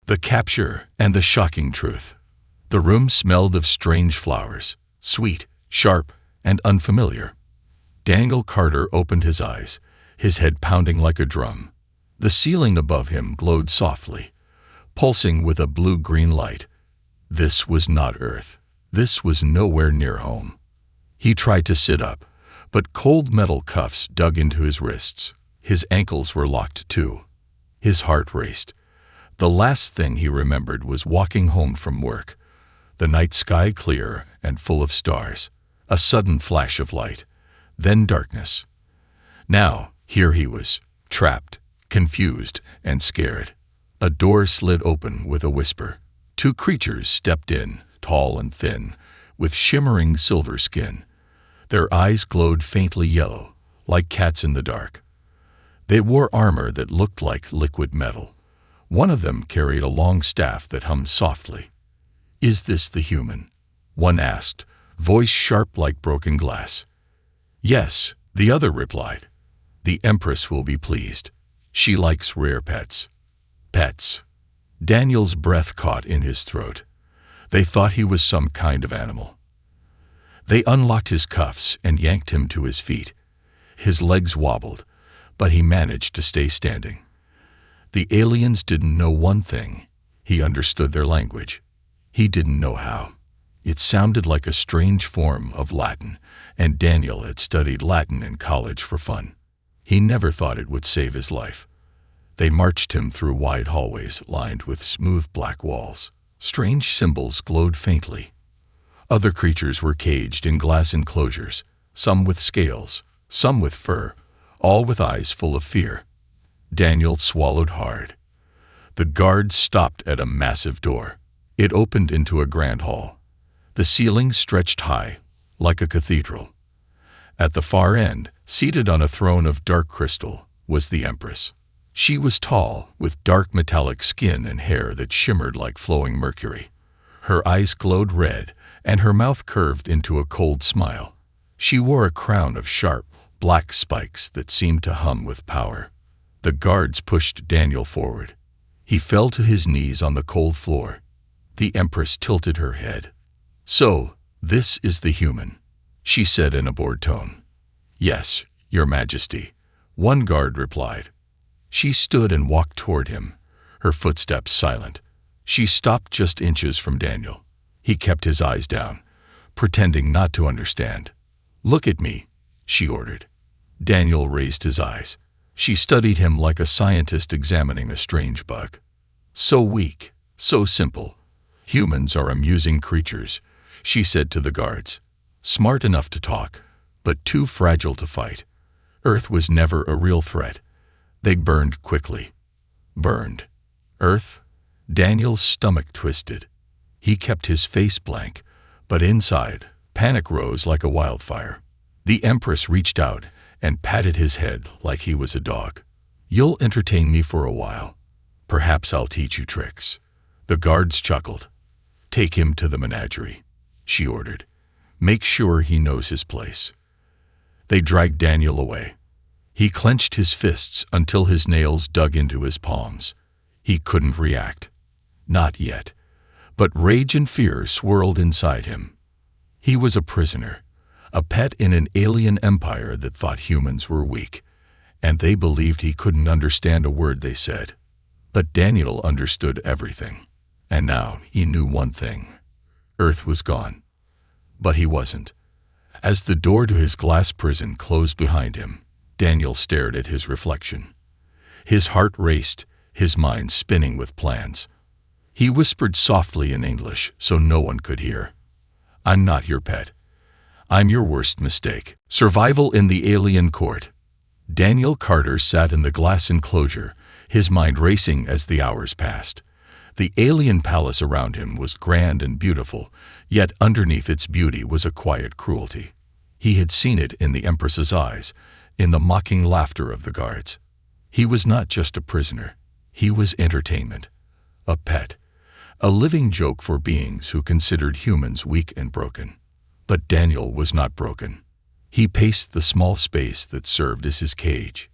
The capture and the shocking truth. The room smelled of strange flowers, sweet, sharp, and unfamiliar. Daniel Carter opened his eyes, his head pounding like a drum. The ceiling above him glowed softly, pulsing with a blue-green light. This was not Earth. This was nowhere near home. He tried to sit up, but cold metal cuffs dug into his wrists. His ankles were locked too. His heart raced. The last thing he remembered was walking home from work, the night sky clear and full of stars. A sudden flash of light, then darkness. Now, here he was, trapped, confused, and scared. A door slid open with a whisper. Two creatures stepped in, tall and thin, with shimmering silver skin. Their eyes glowed faintly yellow, like cats in the dark. They wore armor that looked like liquid metal. One of them carried a long staff that hummed softly. "Is this the human?" one asked, voice sharp like broken glass. "Yes," the other replied. "The Empress will be pleased. She likes rare pets." Pets. Daniel's breath caught in his throat. They thought he was some kind of animal. They unlocked his cuffs and yanked him to his feet. His legs wobbled, but he managed to stay standing. The aliens didn't know one thing. He understood their language. He didn't know how. It sounded like a strange form of Latin, and Daniel had studied Latin in college for fun. He never thought it would save his life. They marched him through wide hallways lined with smooth black walls. Strange symbols glowed faintly. Other creatures were caged in glass enclosures, some with scales, some with fur, all with eyes full of fear. Daniel swallowed hard. The guards stopped at a massive door. It opened into a grand hall. The ceiling stretched high, like a cathedral. At the far end, seated on a throne of dark crystal, was the Empress. She was tall, with dark metallic skin and hair that shimmered like flowing mercury. Her eyes glowed red, and her mouth curved into a cold smile. She wore a crown of sharp, black spikes that seemed to hum with power. The guards pushed Daniel forward. He fell to his knees on the cold floor. The Empress tilted her head. "So, this is the human," she said in a bored tone. "Yes, Your Majesty," one guard replied. She stood and walked toward him, her footsteps silent. She stopped just inches from Daniel. He kept his eyes down, pretending not to understand. "Look at me," she ordered. Daniel raised his eyes. She studied him like a scientist examining a strange bug. "So weak, so simple. Humans are amusing creatures," she said to the guards. "Smart enough to talk, but too fragile to fight. Earth was never a real threat." They burned quickly. Burned. Earth? Daniel's stomach twisted. He kept his face blank, but inside, panic rose like a wildfire. The Empress reached out and patted his head like he was a dog. "You'll entertain me for a while. Perhaps I'll teach you tricks." The guards chuckled. "Take him to the menagerie," she ordered. "Make sure he knows his place." They dragged Daniel away. He clenched his fists until his nails dug into his palms. He couldn't react. Not yet. But rage and fear swirled inside him. He was a prisoner, a pet in an alien empire that thought humans were weak, and they believed he couldn't understand a word they said. But Daniel understood everything, and now he knew one thing. Earth was gone. But he wasn't. As the door to his glass prison closed behind him, Daniel stared at his reflection. His heart raced, his mind spinning with plans. He whispered softly in English so no one could hear. "I'm not your pet. I'm your worst mistake." Survival in the alien court. Daniel Carter sat in the glass enclosure, his mind racing as the hours passed. The alien palace around him was grand and beautiful, yet underneath its beauty was a quiet cruelty. He had seen it in the Empress's eyes, in the mocking laughter of the guards. He was not just a prisoner. He was entertainment. A pet. A living joke for beings who considered humans weak and broken. But Daniel was not broken. He paced the small space that served as his cage.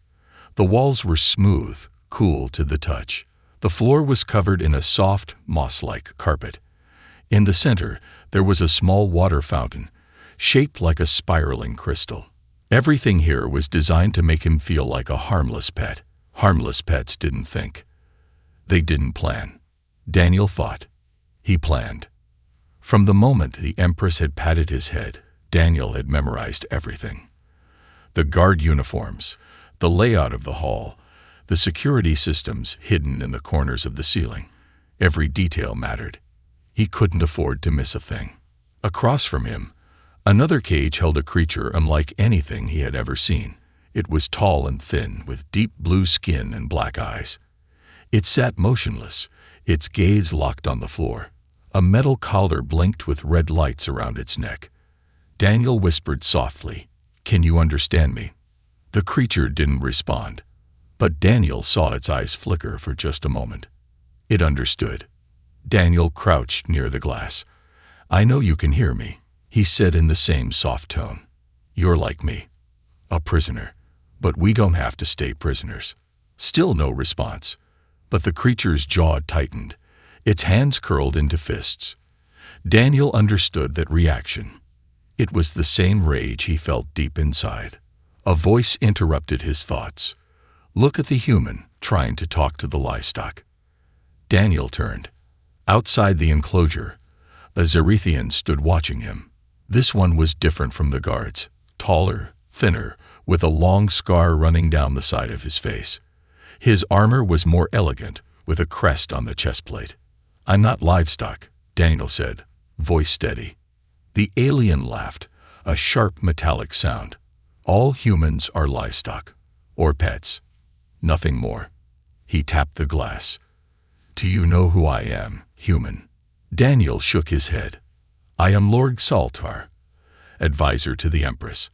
The walls were smooth, cool to the touch. The floor was covered in a soft, moss-like carpet. In the center, there was a small water fountain, shaped like a spiraling crystal. Everything here was designed to make him feel like a harmless pet. Harmless pets didn't think. They didn't plan. Daniel thought. He planned. From the moment the Empress had patted his head, Daniel had memorized everything. The guard uniforms, the layout of the hall, the security systems hidden in the corners of the ceiling. Every detail mattered. He couldn't afford to miss a thing. Across from him, another cage held a creature unlike anything he had ever seen. It was tall and thin, with deep blue skin and black eyes. It sat motionless, its gaze locked on the floor. A metal collar blinked with red lights around its neck. Daniel whispered softly, "Can you understand me?" The creature didn't respond, but Daniel saw its eyes flicker for just a moment. It understood. Daniel crouched near the glass. "I know you can hear me," he said in the same soft tone. "You're like me, a prisoner, but we don't have to stay prisoners." Still no response, but the creature's jaw tightened. Its hands curled into fists. Daniel understood that reaction. It was the same rage he felt deep inside. A voice interrupted his thoughts. "Look at the human trying to talk to the livestock." Daniel turned. Outside the enclosure, a Zerethian stood watching him. This one was different from the guards, taller, thinner, with a long scar running down the side of his face. His armor was more elegant, with a crest on the chest plate. "I'm not livestock," Daniel said, voice steady. The alien laughed, a sharp metallic sound. "All humans are livestock, or pets. Nothing more." He tapped the glass. "Do you know who I am, human?" Daniel shook his head. "I am Lord Saltar, advisor to the Empress.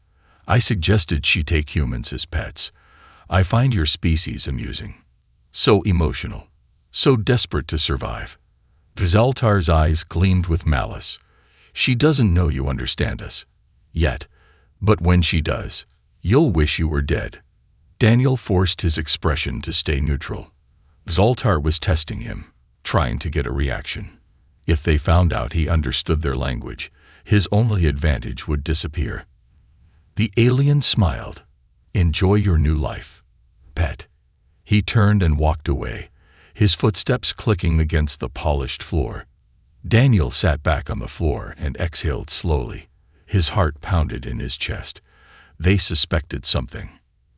I suggested she take humans as pets. I find your species amusing. So emotional, so desperate to survive." Zaltar's eyes gleamed with malice. "She doesn't know you understand us. Yet. But when she does, you'll wish you were dead." Daniel forced his expression to stay neutral. Zaltar was testing him, trying to get a reaction. If they found out he understood their language, his only advantage would disappear. The alien smiled. "Enjoy your new life, pet." He turned and walked away, his footsteps clicking against the polished floor. Daniel sat back on the floor and exhaled slowly. His heart pounded in his chest. They suspected something.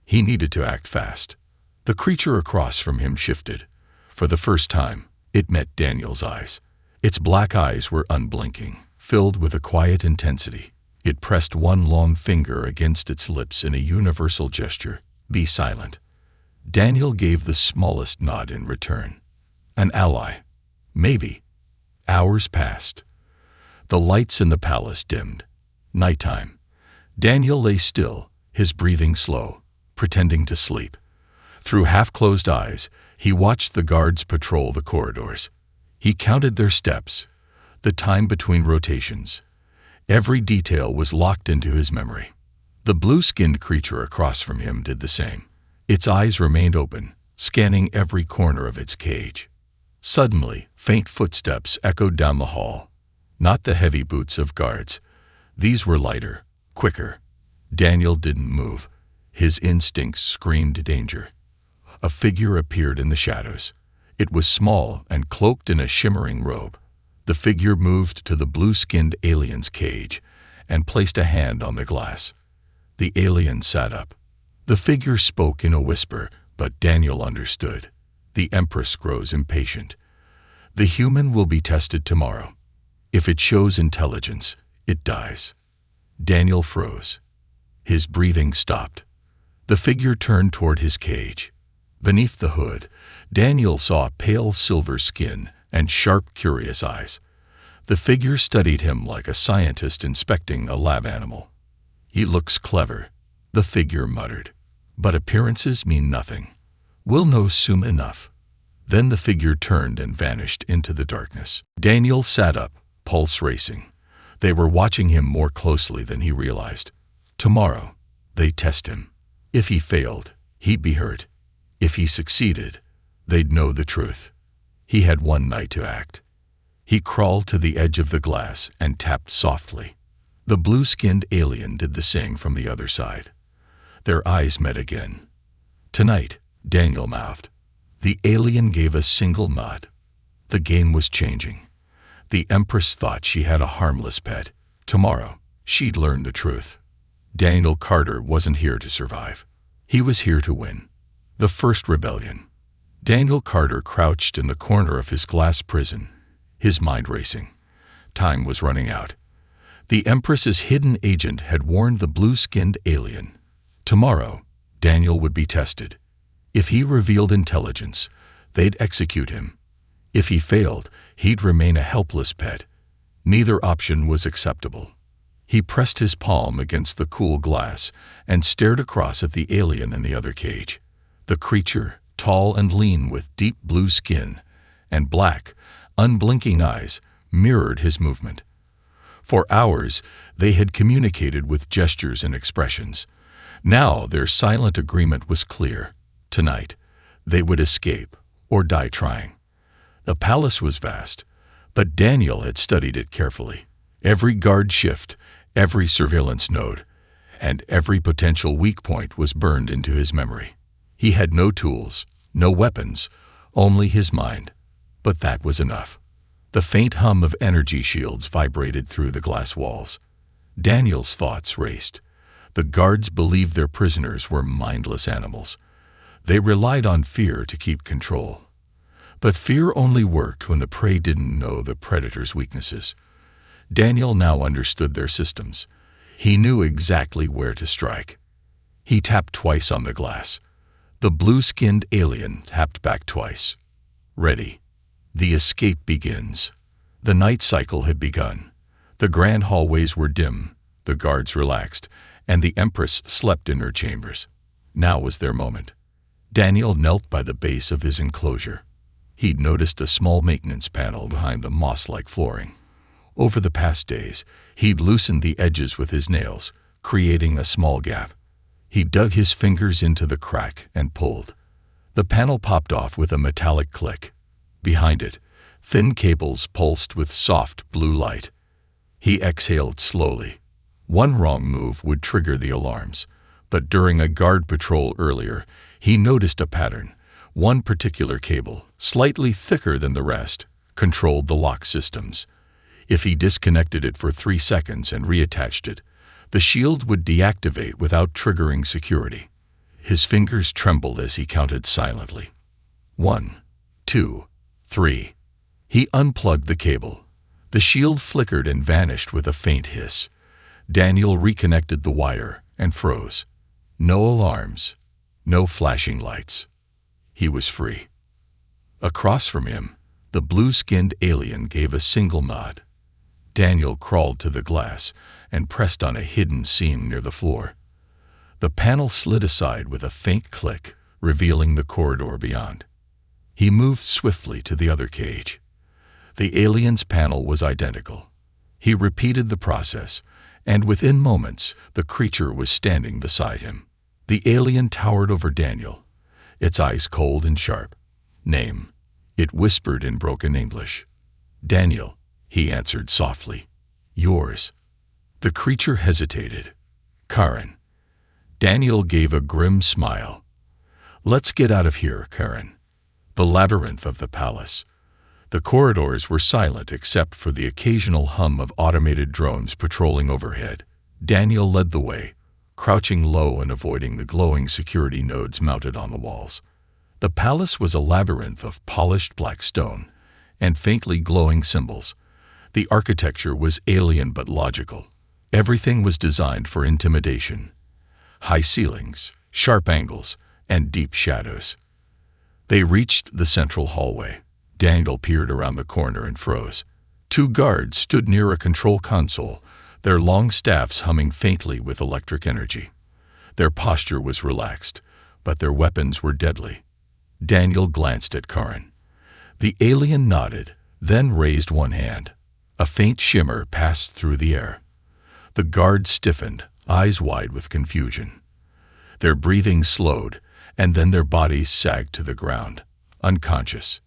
He needed to act fast. The creature across from him shifted. For the first time, it met Daniel's eyes. Its black eyes were unblinking, filled with a quiet intensity. It pressed one long finger against its lips in a universal gesture. "Be silent." Daniel gave the smallest nod in return. An ally. Maybe. Hours passed. The lights in the palace dimmed. Nighttime. Daniel lay still, his breathing slow, pretending to sleep. Through half-closed eyes, he watched the guards patrol the corridors. He counted their steps, the time between rotations. Every detail was locked into his memory. The blue-skinned creature across from him did the same. Its eyes remained open, scanning every corner of its cage. Suddenly, faint footsteps echoed down the hall. Not the heavy boots of guards. These were lighter, quicker. Daniel didn't move. His instincts screamed danger. A figure appeared in the shadows. It was small and cloaked in a shimmering robe. The figure moved to the blue-skinned alien's cage and placed a hand on the glass. The alien sat up. The figure spoke in a whisper, but Daniel understood. The Empress grows impatient. The human will be tested tomorrow. If it shows intelligence, it dies. Daniel froze. His breathing stopped. The figure turned toward his cage. Beneath the hood, Daniel saw pale silver skin and sharp, curious eyes. The figure studied him like a scientist inspecting a lab animal. "He looks clever," the figure muttered. "But appearances mean nothing. We'll know soon enough." Then the figure turned and vanished into the darkness. Daniel sat up, pulse racing. They were watching him more closely than he realized. Tomorrow, they'd test him. If he failed, he'd be hurt. If he succeeded, they'd know the truth. He had one night to act. He crawled to the edge of the glass and tapped softly. The blue-skinned alien did the same from the other side. Their eyes met again. "Tonight," Daniel mouthed. The alien gave a single nod. The game was changing. The Empress thought she had a harmless pet. Tomorrow, she'd learn the truth. Daniel Carter wasn't here to survive. He was here to win. The first rebellion. Daniel Carter crouched in the corner of his glass prison, his mind racing. Time was running out. The Empress's hidden agent had warned the blue-skinned alien. Tomorrow, Daniel would be tested. If he revealed intelligence, they'd execute him. If he failed, he'd remain a helpless pet. Neither option was acceptable. He pressed his palm against the cool glass and stared across at the alien in the other cage. The creature, tall and lean with deep blue skin and black, unblinking eyes, mirrored his movement. For hours, they had communicated with gestures and expressions. Now their silent agreement was clear. Tonight, they would escape or die trying. The palace was vast, but Daniel had studied it carefully. Every guard shift, every surveillance node, and every potential weak point was burned into his memory. He had no tools, no weapons, only his mind. But that was enough. The faint hum of energy shields vibrated through the glass walls. Daniel's thoughts raced. The guards believed their prisoners were mindless animals. They relied on fear to keep control. But fear only worked when the prey didn't know the predator's weaknesses. Daniel now understood their systems. He knew exactly where to strike. He tapped twice on the glass. The blue-skinned alien tapped back twice. Ready. The escape begins. The night cycle had begun. The grand hallways were dim, the guards relaxed, and the Empress slept in her chambers. Now was their moment. Daniel knelt by the base of his enclosure. He'd noticed a small maintenance panel behind the moss-like flooring. Over the past days, he'd loosened the edges with his nails, creating a small gap. He dug his fingers into the crack and pulled. The panel popped off with a metallic click. Behind it, thin cables pulsed with soft blue light. He exhaled slowly. One wrong move would trigger the alarms, but during a guard patrol earlier, he noticed a pattern. One particular cable, slightly thicker than the rest, controlled the lock systems. If he disconnected it for 3 seconds and reattached it, the shield would deactivate without triggering security. His fingers trembled as he counted silently. 1, 2, 3. He unplugged the cable. The shield flickered and vanished with a faint hiss. Daniel reconnected the wire and froze. No alarms, no flashing lights. He was free. Across from him, the blue-skinned alien gave a single nod. Daniel crawled to the glass and pressed on a hidden seam near the floor. The panel slid aside with a faint click, revealing the corridor beyond. He moved swiftly to the other cage. The alien's panel was identical. He repeated the process, and within moments, the creature was standing beside him. The alien towered over Daniel, its eyes cold and sharp. "Name," it whispered in broken English. "Daniel," he answered softly. "Yours." The creature hesitated. "Karen." Daniel gave a grim smile. "Let's get out of here, Karen." The labyrinth of the palace. The corridors were silent except for the occasional hum of automated drones patrolling overhead. Daniel led the way, crouching low and avoiding the glowing security nodes mounted on the walls. The palace was a labyrinth of polished black stone and faintly glowing symbols. The architecture was alien but logical. Everything was designed for intimidation. High ceilings, sharp angles, and deep shadows. They reached the central hallway. Daniel peered around the corner and froze. 2 guards stood near a control console, their long staffs humming faintly with electric energy. Their posture was relaxed, but their weapons were deadly. Daniel glanced at Karen. The alien nodded, then raised one hand. A faint shimmer passed through the air. The guards stiffened, eyes wide with confusion. Their breathing slowed, and then their bodies sagged to the ground, unconscious.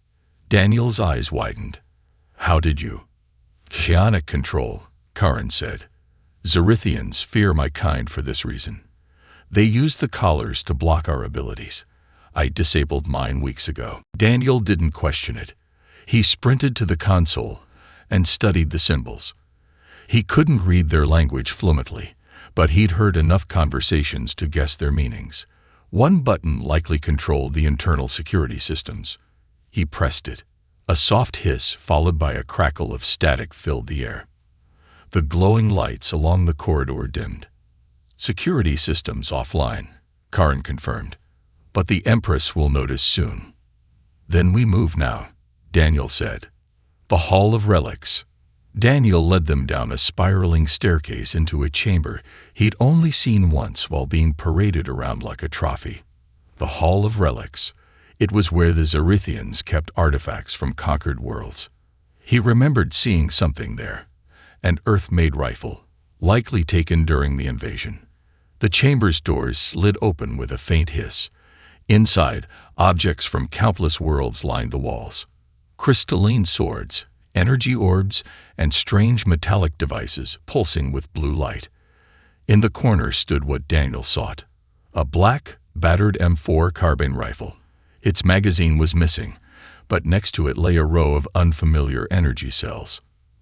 Daniel's eyes widened. How did you? Psionic control, Karin said. Zerithians fear my kind for this reason. They use the collars to block our abilities. I disabled mine weeks ago. Daniel didn't question it. He sprinted to the console and studied the symbols. He couldn't read their language fluently, but he'd heard enough conversations to guess their meanings. One button likely controlled the internal security systems. He pressed it. A soft hiss followed by a crackle of static filled the air. The glowing lights along the corridor dimmed. Security systems offline, Karin confirmed. But the Empress will notice soon. Then we move now, Daniel said. The Hall of Relics. Daniel led them down a spiraling staircase into a chamber he'd only seen once while being paraded around like a trophy. The Hall of Relics. It was where the Zerithians kept artifacts from conquered worlds. He remembered seeing something there, an Earth-made rifle, likely taken during the invasion. The chamber's doors slid open with a faint hiss. Inside, objects from countless worlds lined the walls. Crystalline swords, energy orbs, and strange metallic devices pulsing with blue light. In the corner stood what Daniel sought, a black, battered M4 carbine rifle. Its magazine was missing, but next to it lay a row of unfamiliar energy cells.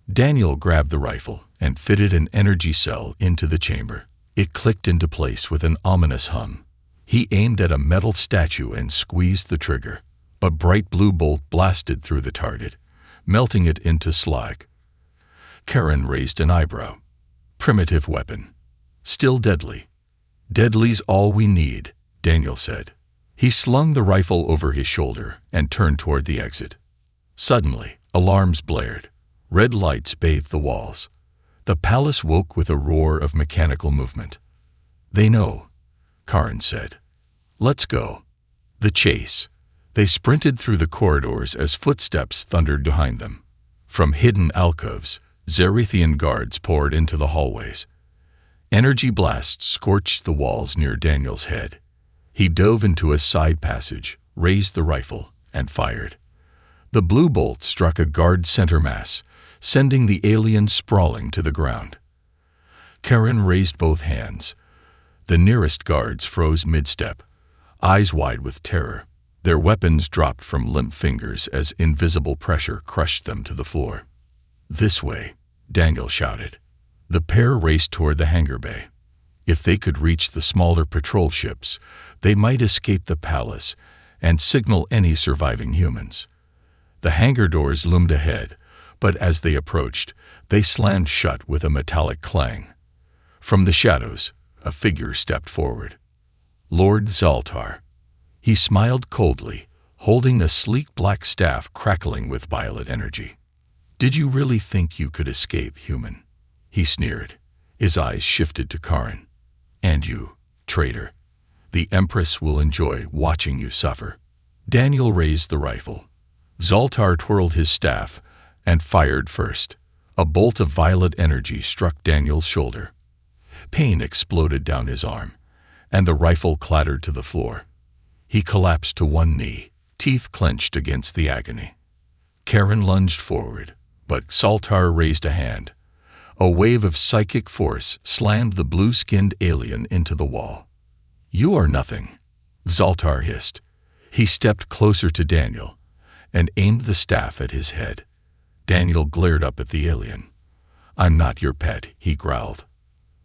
Daniel grabbed the rifle and fitted an energy cell into the chamber. It clicked into place with an ominous hum. He aimed at a metal statue and squeezed the trigger. A bright blue bolt blasted through the target, melting it into slag. Karin raised an eyebrow. Primitive weapon. Still deadly. Deadly's all we need, Daniel said. He slung the rifle over his shoulder and turned toward the exit. Suddenly, alarms blared. Red lights bathed the walls. The palace woke with a roar of mechanical movement. They know, Karin said. Let's go. The chase. They sprinted through the corridors as footsteps thundered behind them. From hidden alcoves, Zerithian guards poured into the hallways. Energy blasts scorched the walls near Daniel's head. He dove into a side passage, raised the rifle, and fired. The blue bolt struck a guard center mass, sending the alien sprawling to the ground. Karin raised both hands. The nearest guards froze mid-step, eyes wide with terror. Their weapons dropped from limp fingers as invisible pressure crushed them to the floor. This way, Daniel shouted. The pair raced toward the hangar bay. If they could reach the smaller patrol ships, they might escape the palace and signal any surviving humans. The hangar doors loomed ahead, but as they approached, they slammed shut with a metallic clang. From the shadows, a figure stepped forward. Lord Zaltar. He smiled coldly, holding a sleek black staff crackling with violet energy. Did you really think you could escape, human? He sneered. His eyes shifted to Karin. And you, traitor. The Empress will enjoy watching you suffer. Daniel raised the rifle. Zaltar twirled his staff and fired first. A bolt of violet energy struck Daniel's shoulder. Pain exploded down his arm, and the rifle clattered to the floor. He collapsed to one knee, teeth clenched against the agony. Karin lunged forward, but Zaltar raised a hand. A wave of psychic force slammed the blue-skinned alien into the wall. You are nothing, Zaltar hissed. He stepped closer to Daniel and aimed the staff at his head. Daniel glared up at the alien. I'm not your pet, he growled.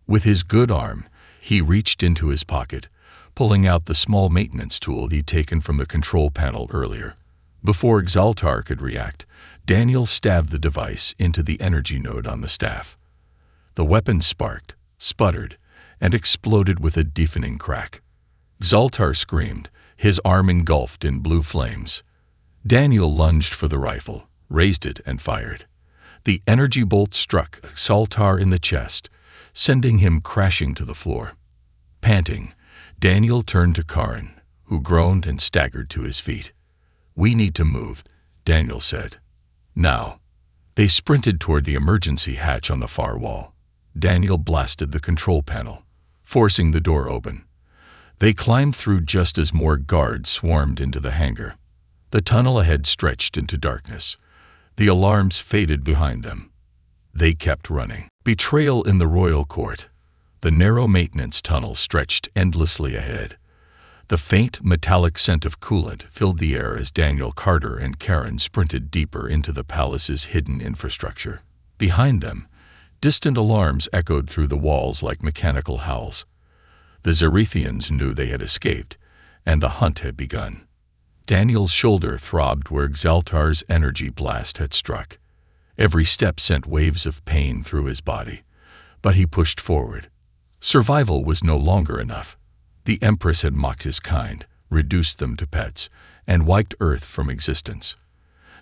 With his good arm, he reached into his pocket, pulling out the small maintenance tool he'd taken from the control panel earlier. Before Zaltar could react, Daniel stabbed the device into the energy node on the staff. The weapon sparked, sputtered, and exploded with a deafening crack. Zaltar screamed, his arm engulfed in blue flames. Daniel lunged for the rifle, raised it, and fired. The energy bolt struck Zaltar in the chest, sending him crashing to the floor. Panting, Daniel turned to Karin, who groaned and staggered to his feet. We need to move, Daniel said. Now. They sprinted toward the emergency hatch on the far wall. Daniel blasted the control panel, forcing the door open. They climbed through just as more guards swarmed into the hangar. The tunnel ahead stretched into darkness. The alarms faded behind them. They kept running. Betrayal in the royal court. The narrow maintenance tunnel stretched endlessly ahead. The faint, metallic scent of coolant filled the air as Daniel Carter and Karen sprinted deeper into the palace's hidden infrastructure. Behind them, distant alarms echoed through the walls like mechanical howls. The Zerethians knew they had escaped, and the hunt had begun. Daniel's shoulder throbbed where Xaltar's energy blast had struck. Every step sent waves of pain through his body, but he pushed forward. Survival was no longer enough. The Empress had mocked his kind, reduced them to pets, and wiped Earth from existence.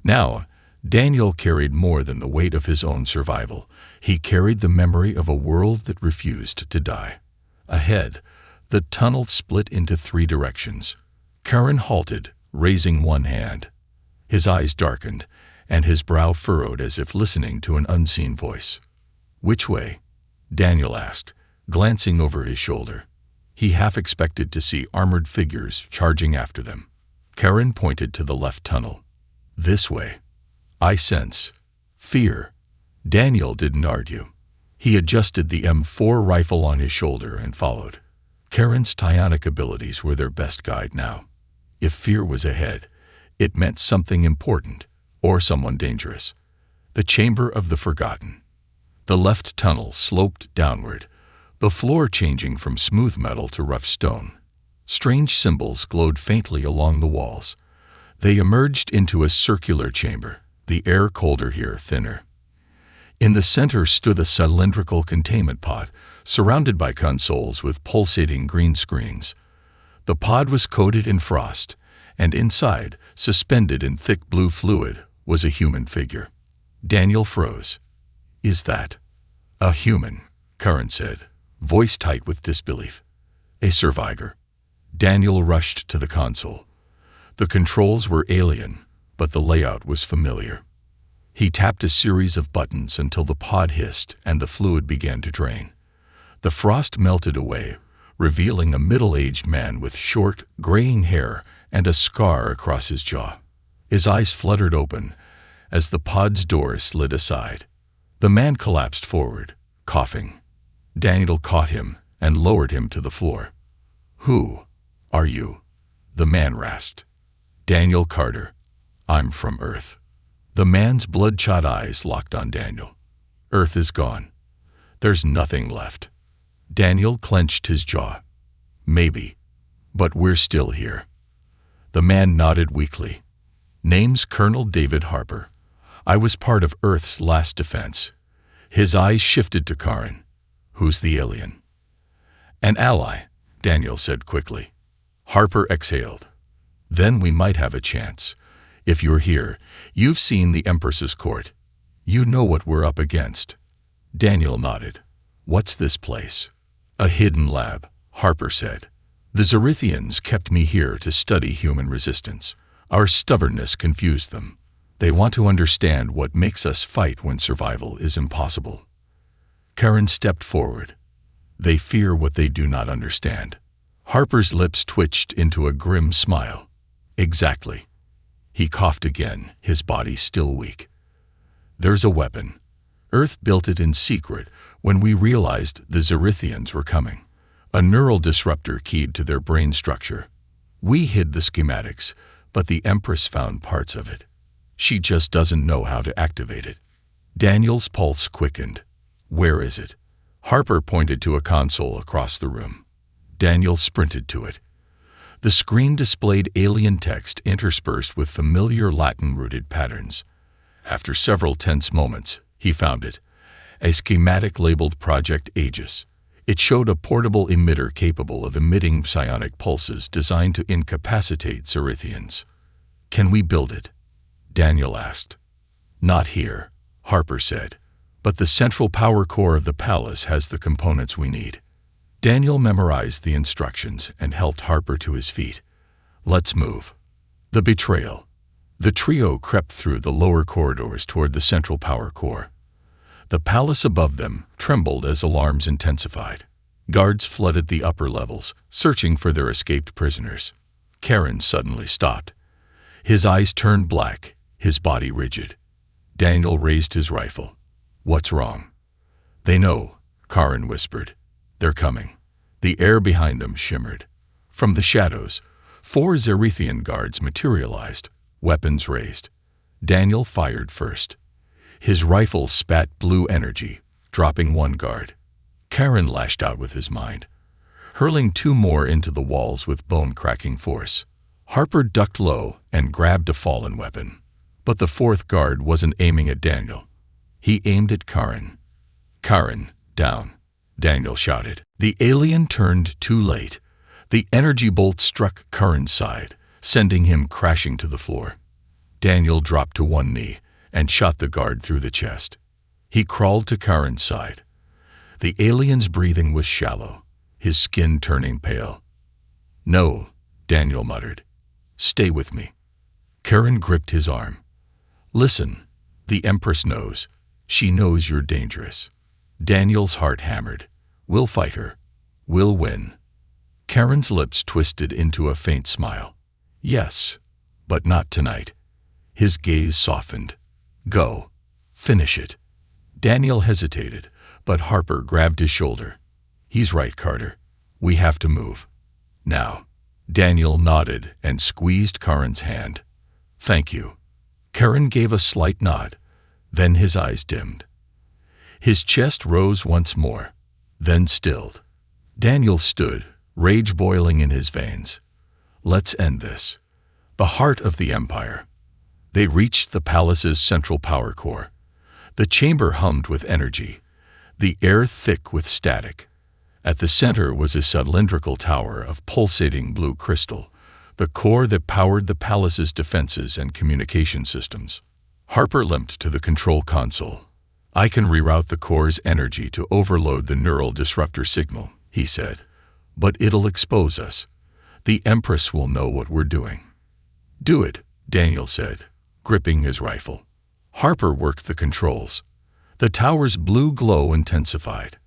Now, Daniel carried more than the weight of his own survival. He carried the memory of a world that refused to die. Ahead, the tunnel split into 3 directions. Karen halted, raising one hand. His eyes darkened, and his brow furrowed as if listening to an unseen voice. "Which way?" Daniel asked, glancing over his shoulder. He half expected to see armored figures charging after them. Karen pointed to the left tunnel. "This way." "I sense fear." Daniel didn't argue. He adjusted the M4 rifle on his shoulder and followed. Karen's psionic abilities were their best guide now. If fear was ahead, it meant something important, or someone dangerous. The Chamber of the Forgotten. The left tunnel sloped downward, the floor changing from smooth metal to rough stone. Strange symbols glowed faintly along the walls. They emerged into a circular chamber, the air colder here, thinner. In the center stood a cylindrical containment pod, surrounded by consoles with pulsating green screens. The pod was coated in frost, and inside, suspended in thick blue fluid, was a human figure. Daniel froze. "Is that a human?" Karen said, voice tight with disbelief. "A survivor." Daniel rushed to the console. The controls were alien, but the layout was familiar. He tapped a series of buttons until the pod hissed and the fluid began to drain. The frost melted away, revealing a middle-aged man with short, graying hair and a scar across his jaw. His eyes fluttered open as the pod's door slid aside. The man collapsed forward, coughing. Daniel caught him and lowered him to the floor. "Who are you?" the man rasped. "Daniel Carter. I'm from Earth." The man's bloodshot eyes locked on Daniel. "Earth is gone. There's nothing left." Daniel clenched his jaw. "Maybe, but we're still here." The man nodded weakly. "Name's Colonel David Harper. I was part of Earth's last defense." His eyes shifted to Karen. "Who's the alien?" "An ally," Daniel said quickly. Harper exhaled. "Then we might have a chance. If you're here, you've seen the Empress's court. You know what we're up against." Daniel nodded. "What's this place?" "A hidden lab," Harper said. "The Zerethians kept me here to study human resistance. Our stubbornness confused them. They want to understand what makes us fight when survival is impossible." Karen stepped forward. "They fear what they do not understand." Harper's lips twitched into a grim smile. "Exactly." He coughed again, his body still weak. "There's a weapon. Earth built it in secret when we realized the Zerethians were coming. A neural disruptor keyed to their brain structure. We hid the schematics, but the Empress found parts of it. She just doesn't know how to activate it." Daniel's pulse quickened. "Where is it?" Harper pointed to a console across the room. Daniel sprinted to it. The screen displayed alien text interspersed with familiar Latin-rooted patterns. After several tense moments, he found it. A schematic labeled Project Aegis. It showed a portable emitter capable of emitting psionic pulses designed to incapacitate Zerethians. "Can we build it?" Daniel asked. "Not here," Harper said, "but the central power core of the palace has the components we need." Daniel memorized the instructions and helped Harper to his feet. "Let's move." The betrayal. The trio crept through the lower corridors toward the central power core. The palace above them trembled as alarms intensified. Guards flooded the upper levels, searching for their escaped prisoners. Karen suddenly stopped. His eyes turned black, his body rigid. Daniel raised his rifle. "What's wrong?" "They know," Karen whispered. "They're coming." The air behind them shimmered. From the shadows, 4 Zerethian guards materialized, weapons raised. Daniel fired first. His rifle spat blue energy, dropping one guard. Karen lashed out with his mind, hurling 2 more into the walls with bone-cracking force. Harper ducked low and grabbed a fallen weapon. But the 4th guard wasn't aiming at Daniel. He aimed at Karen. "Karen, down," Daniel shouted. The alien turned too late. The energy bolt struck Karen's side, sending him crashing to the floor. Daniel dropped to one knee and shot the guard through the chest. He crawled to Karen's side. The alien's breathing was shallow, his skin turning pale. "No," Daniel muttered. "Stay with me." Karen gripped his arm. "Listen, the Empress knows. She knows you're dangerous." Daniel's heart hammered. "We'll fight her. We'll win." Karen's lips twisted into a faint smile. "Yes, but not tonight." His gaze softened. "Go. Finish it." Daniel hesitated, but Harper grabbed his shoulder. "He's right, Carter. We have to move. Now." Daniel nodded and squeezed Karen's hand. "Thank you." Karen gave a slight nod, then his eyes dimmed. His chest rose once more, then stilled. Daniel stood, rage boiling in his veins. "Let's end this." The heart of the Empire. They reached the palace's central power core. The chamber hummed with energy, the air thick with static. At the center was a cylindrical tower of pulsating blue crystal, the core that powered the palace's defenses and communication systems. Harper limped to the control console. "I can reroute the core's energy to overload the neural disruptor signal," he said. "But it'll expose us. The Empress will know what we're doing." "Do it," Daniel said, gripping his rifle. Harper worked the controls. The tower's blue glow intensified.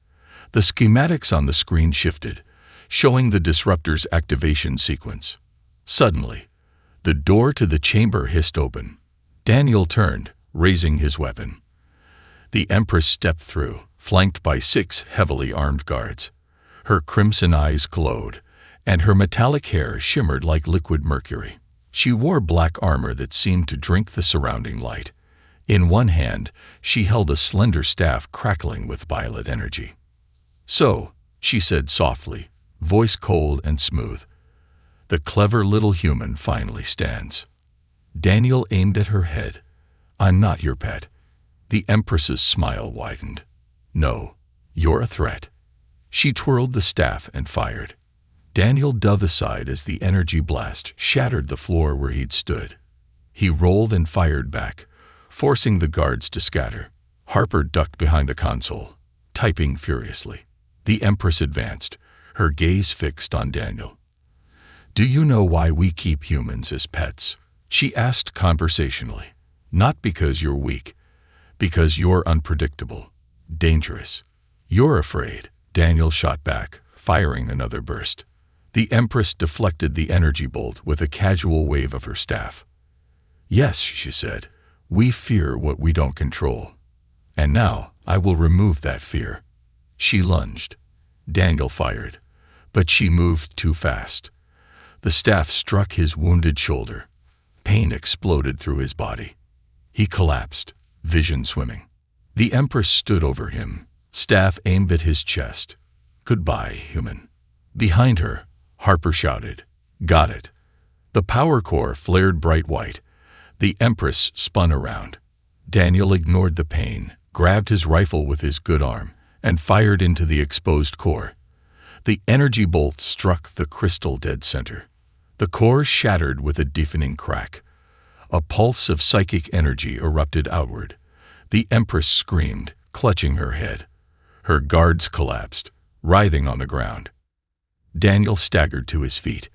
The schematics on the screen shifted, showing the disruptor's activation sequence. Suddenly, the door to the chamber hissed open. Daniel turned, raising his weapon. The Empress stepped through, flanked by 6 heavily armed guards. Her crimson eyes glowed, and her metallic hair shimmered like liquid mercury. She wore black armor that seemed to drink the surrounding light. In one hand, she held a slender staff crackling with violet energy. "So," she said softly, voice cold and smooth, "the clever little human finally stands." Daniel aimed at her head. "I'm not your pet." The Empress's smile widened. "No, you're a threat." She twirled the staff and fired. Daniel dove aside as the energy blast shattered the floor where he'd stood. He rolled and fired back, forcing the guards to scatter. Harper ducked behind a console, typing furiously. The Empress advanced, her gaze fixed on Daniel. "Do you know why we keep humans as pets?" she asked conversationally. "Not because you're weak, because you're unpredictable, dangerous. You're afraid." Daniel shot back, firing another burst. The Empress deflected the energy bolt with a casual wave of her staff. "Yes," she said, "we fear what we don't control. And now I will remove that fear." She lunged. Daniel fired, but she moved too fast. The staff struck his wounded shoulder. Pain exploded through his body. He collapsed, vision swimming. The Empress stood over him, staff aimed at his chest. "Goodbye, human." Behind her, Harper shouted, "Got it." The power core flared bright white. The Empress spun around. Daniel ignored the pain, grabbed his rifle with his good arm, and fired into the exposed core. The energy bolt struck the crystal dead center. The core shattered with a deafening crack. A pulse of psychic energy erupted outward. The Empress screamed, clutching her head. Her guards collapsed, writhing on the ground. Daniel staggered to his feet.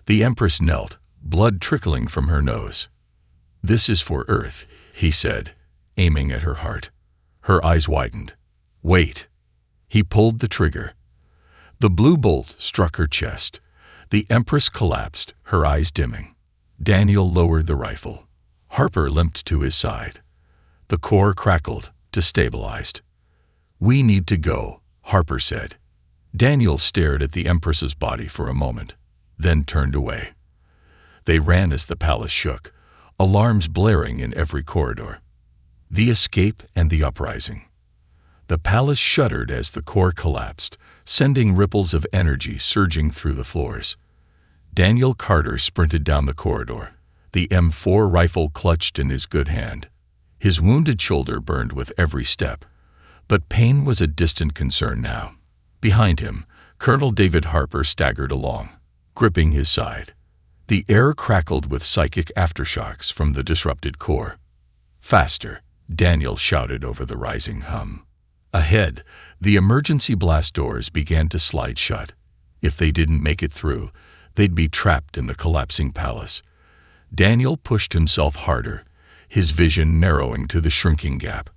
The Empress knelt, blood trickling from her nose. "This is for Earth," he said, aiming at her heart. Her eyes widened. "Wait." He pulled the trigger. The blue bolt struck her chest. The Empress collapsed, her eyes dimming. Daniel lowered the rifle. Harper limped to his side. The core crackled, destabilized. "We need to go," Harper said. Daniel stared at the Empress's body for a moment, then turned away. They ran as the palace shook, alarms blaring in every corridor. The escape and the uprising. The palace shuddered as the core collapsed, sending ripples of energy surging through the floors. Daniel Carter sprinted down the corridor, the M4 rifle clutched in his good hand. His wounded shoulder burned with every step, but pain was a distant concern now. Behind him, Colonel David Harper staggered along, gripping his side. The air crackled with psychic aftershocks from the disrupted core. "Faster," Daniel shouted over the rising hum. Ahead, the emergency blast doors began to slide shut. If they didn't make it through, they'd be trapped in the collapsing palace. Daniel pushed himself harder, his vision narrowing to the shrinking gap.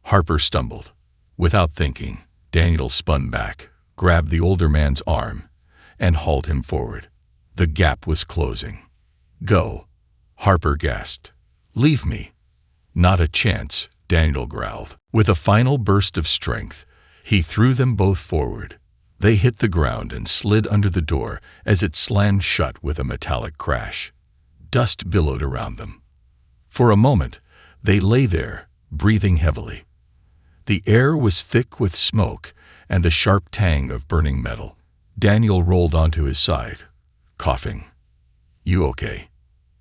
Harper stumbled. Without thinking, Daniel spun back, grabbed the older man's arm, and hauled him forward. The gap was closing. "Go," Harper gasped. "Leave me." "Not a chance," Daniel growled. With a final burst of strength, he threw them both forward. They hit the ground and slid under the door as it slammed shut with a metallic crash. Dust billowed around them. For a moment, they lay there, breathing heavily. The air was thick with smoke and the sharp tang of burning metal. Daniel rolled onto his side, coughing. "You okay?"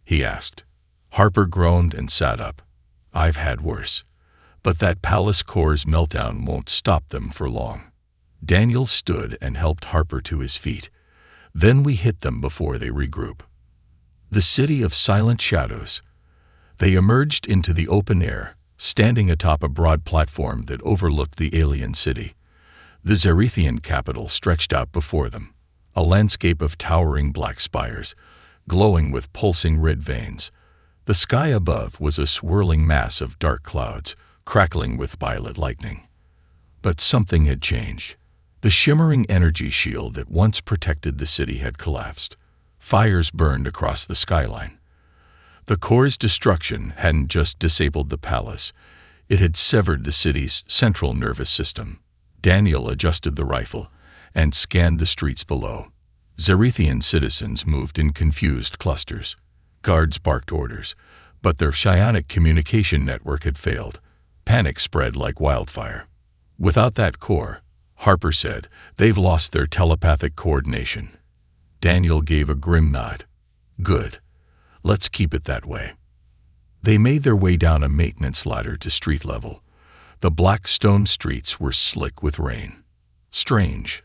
he asked. Harper groaned and sat up. "I've had worse. But that palace core's meltdown won't stop them for long." Daniel stood and helped Harper to his feet. "Then we hit them before they regroup." The city of silent shadows. They emerged into the open air, standing atop a broad platform that overlooked the alien city. The Zerithian capital stretched out before them, a landscape of towering black spires, glowing with pulsing red veins. The sky above was a swirling mass of dark clouds, crackling with violet lightning. But something had changed. The shimmering energy shield that once protected the city had collapsed. Fires burned across the skyline. The core's destruction hadn't just disabled the palace, it had severed the city's central nervous system. Daniel adjusted the rifle and scanned the streets below. Zerithian citizens moved in confused clusters. Guards barked orders, but their psionic communication network had failed. Panic spread like wildfire. "Without that core," Harper said, "they've lost their telepathic coordination." Daniel gave a grim nod. "Good. Let's keep it that way." They made their way down a maintenance ladder to street level. The black stone streets were slick with rain. Strange.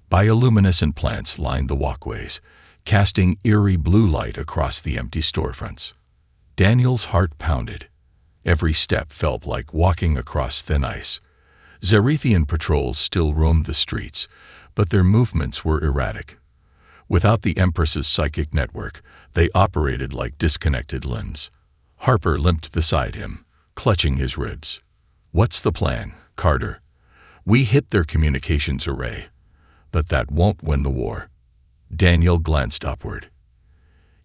Bioluminescent plants lined the walkways, casting eerie blue light across the empty storefronts. Daniel's heart pounded. Every step felt like walking across thin ice. Zerithian patrols still roamed the streets, but their movements were erratic. Without the Empress's psychic network, they operated like disconnected limbs. Harper limped beside him, clutching his ribs. "What's the plan, Carter?" "We hit their communications array, but that won't win the war." Daniel glanced upward.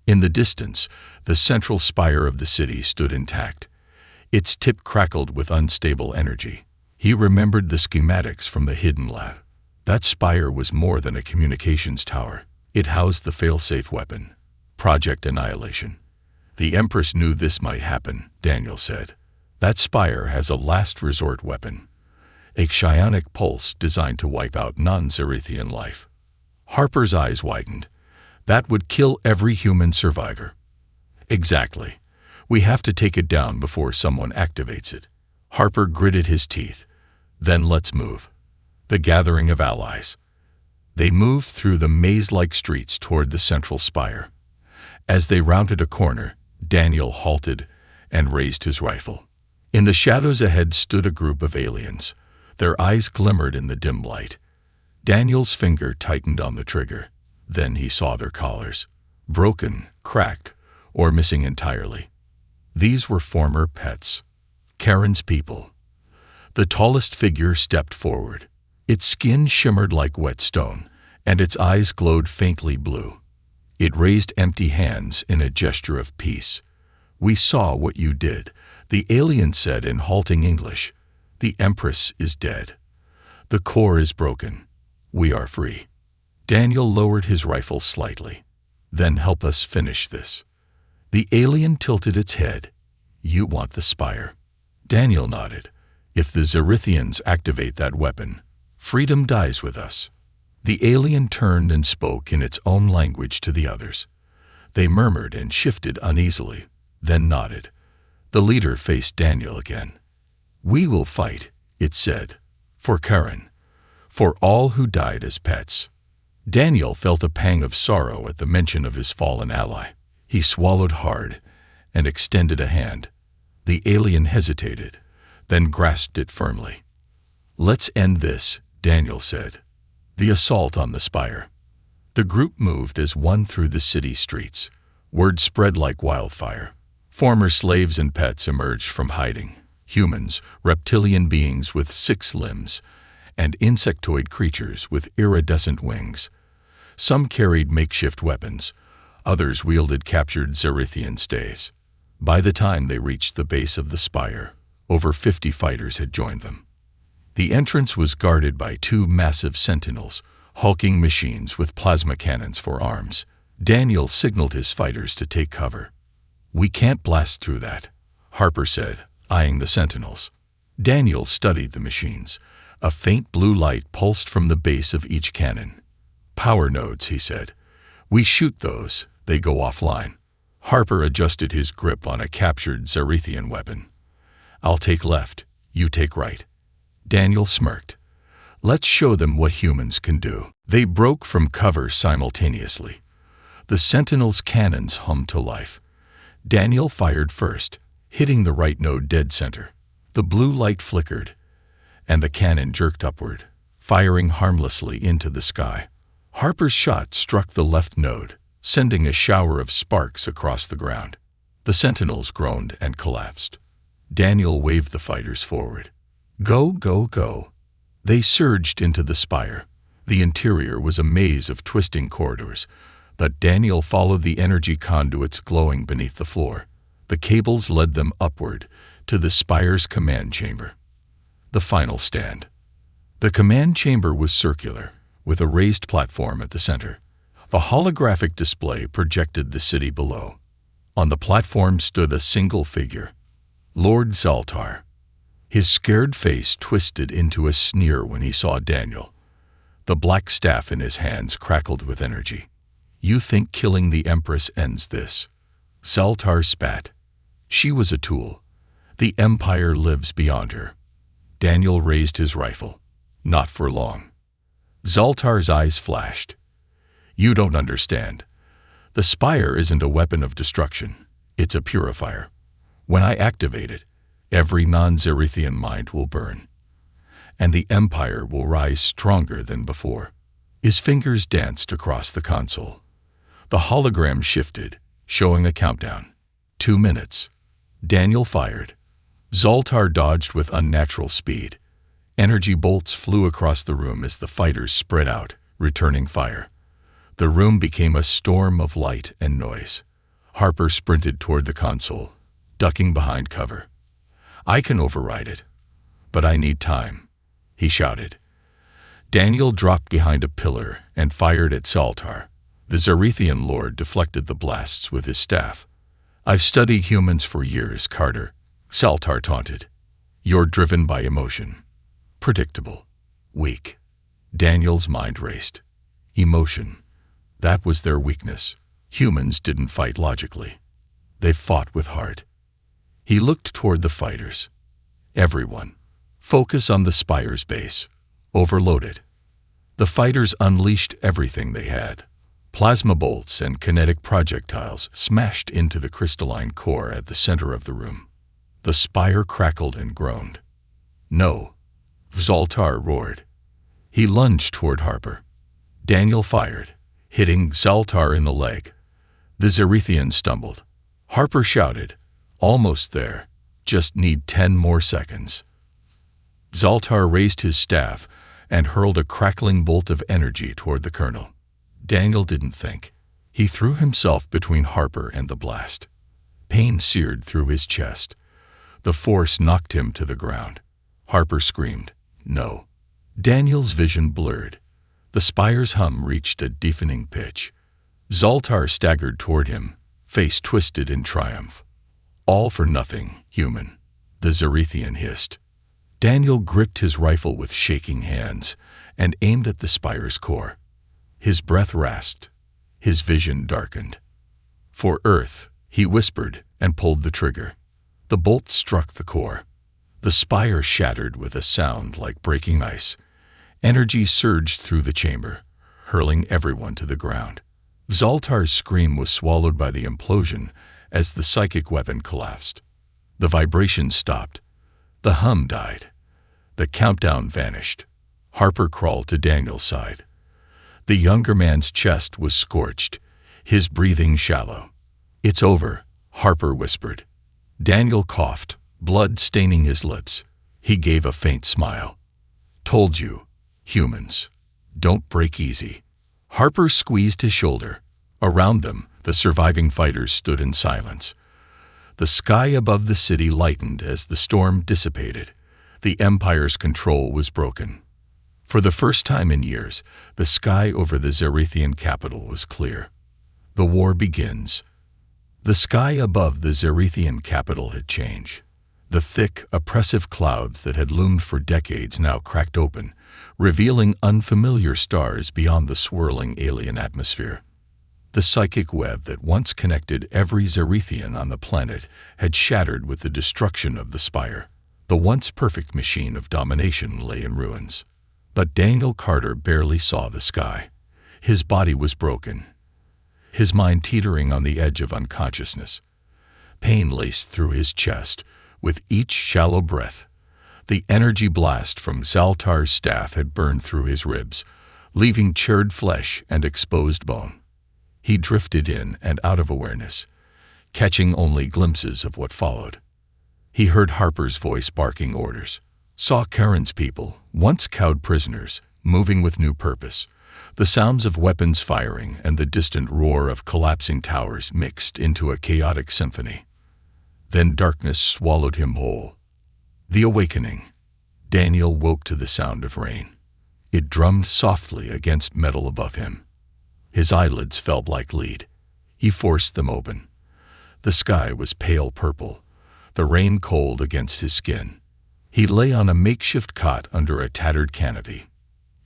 In the distance, the central spire of the city stood intact. Its tip crackled with unstable energy. He remembered the schematics from the hidden lab. That spire was more than a communications tower. It housed the failsafe weapon, Project Annihilation. "The Empress knew this might happen," Daniel said. "That spire has a last resort weapon, a psionic pulse designed to wipe out non-Zerithian life." Harper's eyes widened. "That would kill every human survivor." "Exactly. We have to take it down before someone activates it." Harper gritted his teeth. "Then let's move." The gathering of allies. They moved through the maze-like streets toward the central spire. As they rounded a corner, Daniel halted and raised his rifle. In the shadows ahead stood a group of aliens. Their eyes glimmered in the dim light. Daniel's finger tightened on the trigger. Then he saw their collars, broken, cracked, or missing entirely. These were former pets. Karen's people. The tallest figure stepped forward. Its skin shimmered like wet stone, and its eyes glowed faintly blue. It raised empty hands in a gesture of peace. "We saw what you did," the alien said in halting English. "The Empress is dead. The core is broken. We are free." Daniel lowered his rifle slightly. "Then help us finish this." The alien tilted its head. "You want the spire?" Daniel nodded. "If the Zerithians activate that weapon, freedom dies with us." The alien turned and spoke in its own language to the others. They murmured and shifted uneasily, then nodded. The leader faced Daniel again. "We will fight," it said, "for Karen, for all who died as pets." Daniel felt a pang of sorrow at the mention of his fallen ally. He swallowed hard and extended a hand. The alien hesitated, then grasped it firmly. "Let's end this," Daniel said. "The assault on the spire." The group moved as one through the city streets. Word spread like wildfire. Former slaves and pets emerged from hiding. Humans, reptilian beings with 6 limbs, and insectoid creatures with iridescent wings. Some carried makeshift weapons. Others wielded captured Zerithian staves. By the time they reached the base of the spire, over 50 fighters had joined them. The entrance was guarded by 2 massive sentinels, hulking machines with plasma cannons for arms. Daniel signaled his fighters to take cover. "We can't blast through that," Harper said, eyeing the sentinels. Daniel studied the machines. A faint blue light pulsed from the base of each cannon. "Power nodes," he said. "We shoot those, they go offline." Harper adjusted his grip on a captured Zerithian weapon. "I'll take left, you take right." Daniel smirked. "Let's show them what humans can do." They broke from cover simultaneously. The sentinels' cannons hummed to life. Daniel fired first, hitting the right node dead center. The blue light flickered, and the cannon jerked upward, firing harmlessly into the sky. Harper's shot struck the left node, sending a shower of sparks across the ground. The sentinels groaned and collapsed. Daniel waved the fighters forward. "Go, go, go." They surged into the spire. The interior was a maze of twisting corridors, but Daniel followed the energy conduits glowing beneath the floor. The cables led them upward to the spire's command chamber. The final stand. The command chamber was circular, with a raised platform at the center. A holographic display projected the city below. On the platform stood a single figure, Lord Zaltar. His scared face twisted into a sneer when he saw Daniel. The black staff in his hands crackled with energy. "You think killing the Empress ends this?" Zaltar spat. "She was a tool. The Empire lives beyond her." Daniel raised his rifle. "Not for long." Zaltar's eyes flashed. "You don't understand. The spire isn't a weapon of destruction. It's a purifier. When I activate it, every non-Zerithian mind will burn, and the Empire will rise stronger than before." His fingers danced across the console. The hologram shifted, showing a countdown. 2 minutes. Daniel fired. Zaltar dodged with unnatural speed. Energy bolts flew across the room as the fighters spread out, returning fire. The room became a storm of light and noise. Harper sprinted toward the console, ducking behind cover. "I can override it, but I need time," he shouted. Daniel dropped behind a pillar and fired at Zaltar. The Zerithian lord deflected the blasts with his staff. "I've studied humans for years, Carter," Zaltar taunted. "You're driven by emotion. Predictable. Weak." Daniel's mind raced. Emotion. That was their weakness. Humans didn't fight logically. They fought with heart. He looked toward the fighters. "Everyone, focus on the spire's base. Overload it." The fighters unleashed everything they had. Plasma bolts and kinetic projectiles smashed into the crystalline core at the center of the room. The spire crackled and groaned. "No," Zaltar roared. He lunged toward Harper. Daniel fired, hitting Zaltar in the leg. The Zerithian stumbled. Harper shouted, "Almost there. Just need 10 more seconds." Zaltar raised his staff and hurled a crackling bolt of energy toward the colonel. Daniel didn't think. He threw himself between Harper and the blast. Pain seared through his chest. The force knocked him to the ground. Harper screamed, "No." Daniel's vision blurred. The spire's hum reached a deafening pitch. Zoltar staggered toward him, face twisted in triumph. "All for nothing, human," the Zerethian hissed. Daniel gripped his rifle with shaking hands and aimed at the spire's core. His breath rasped. His vision darkened. "For Earth," he whispered and pulled the trigger. The bolt struck the core. The spire shattered with a sound like breaking ice. Energy surged through the chamber, hurling everyone to the ground. Zoltar's scream was swallowed by the implosion as the psychic weapon collapsed. The vibration stopped. The hum died. The countdown vanished. Harper crawled to Daniel's side. The younger man's chest was scorched, his breathing shallow. "It's over," Harper whispered. Daniel coughed, blood staining his lips. He gave a faint smile. "Told you, humans. Don't break easy." Harper squeezed his shoulder. Around them, the surviving fighters stood in silence. The sky above the city lightened as the storm dissipated. The Empire's control was broken. For the first time in years, the sky over the Zerethian capital was clear. The war begins. The sky above the Zerethian capital had changed. The thick, oppressive clouds that had loomed for decades now cracked open, revealing unfamiliar stars beyond the swirling alien atmosphere. The psychic web that once connected every Zerethian on the planet had shattered with the destruction of the spire. The once perfect machine of domination lay in ruins. But Daniel Carter barely saw the sky. His body was broken, his mind teetering on the edge of unconsciousness. Pain laced through his chest with each shallow breath. The energy blast from Zoltar's staff had burned through his ribs, leaving charred flesh and exposed bone. He drifted in and out of awareness, catching only glimpses of what followed. He heard Harper's voice barking orders, saw Karen's people, once cowed prisoners, moving with new purpose. The sounds of weapons firing and the distant roar of collapsing towers mixed into a chaotic symphony. Then darkness swallowed him whole. The awakening. Daniel woke to the sound of rain. It drummed softly against metal above him. His eyelids felt like lead. He forced them open. The sky was pale purple, the rain cold against his skin. He lay on a makeshift cot under a tattered canopy.